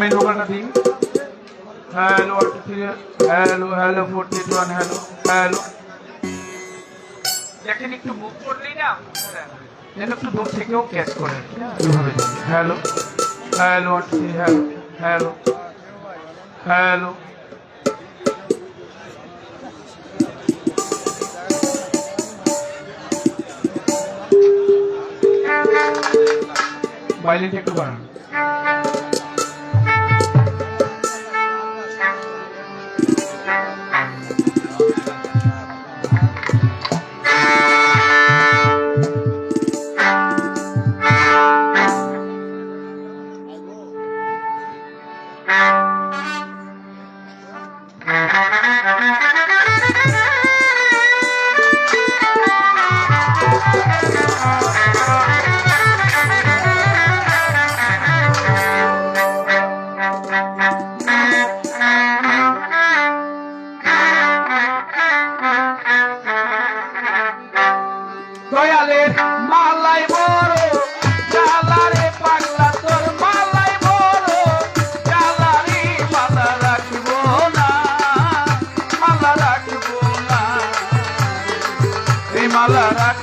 আমি নৌকাটা দিই। Hello 1 2 3 hello hello 4 3 1 hello hello. দেখেন একটু মুভ করলেই না যেন একটু দূর থেকেও ক্যাচ করে এইভাবে hello hello 1 2 3 hello hello hello. Valiant একটু বাড়ান। দয়ালের মালাই বড় জালারে পাগলা তোর মালাই বড় জালারি মালা রাখব না মালা রাখব না এই মালা রাখ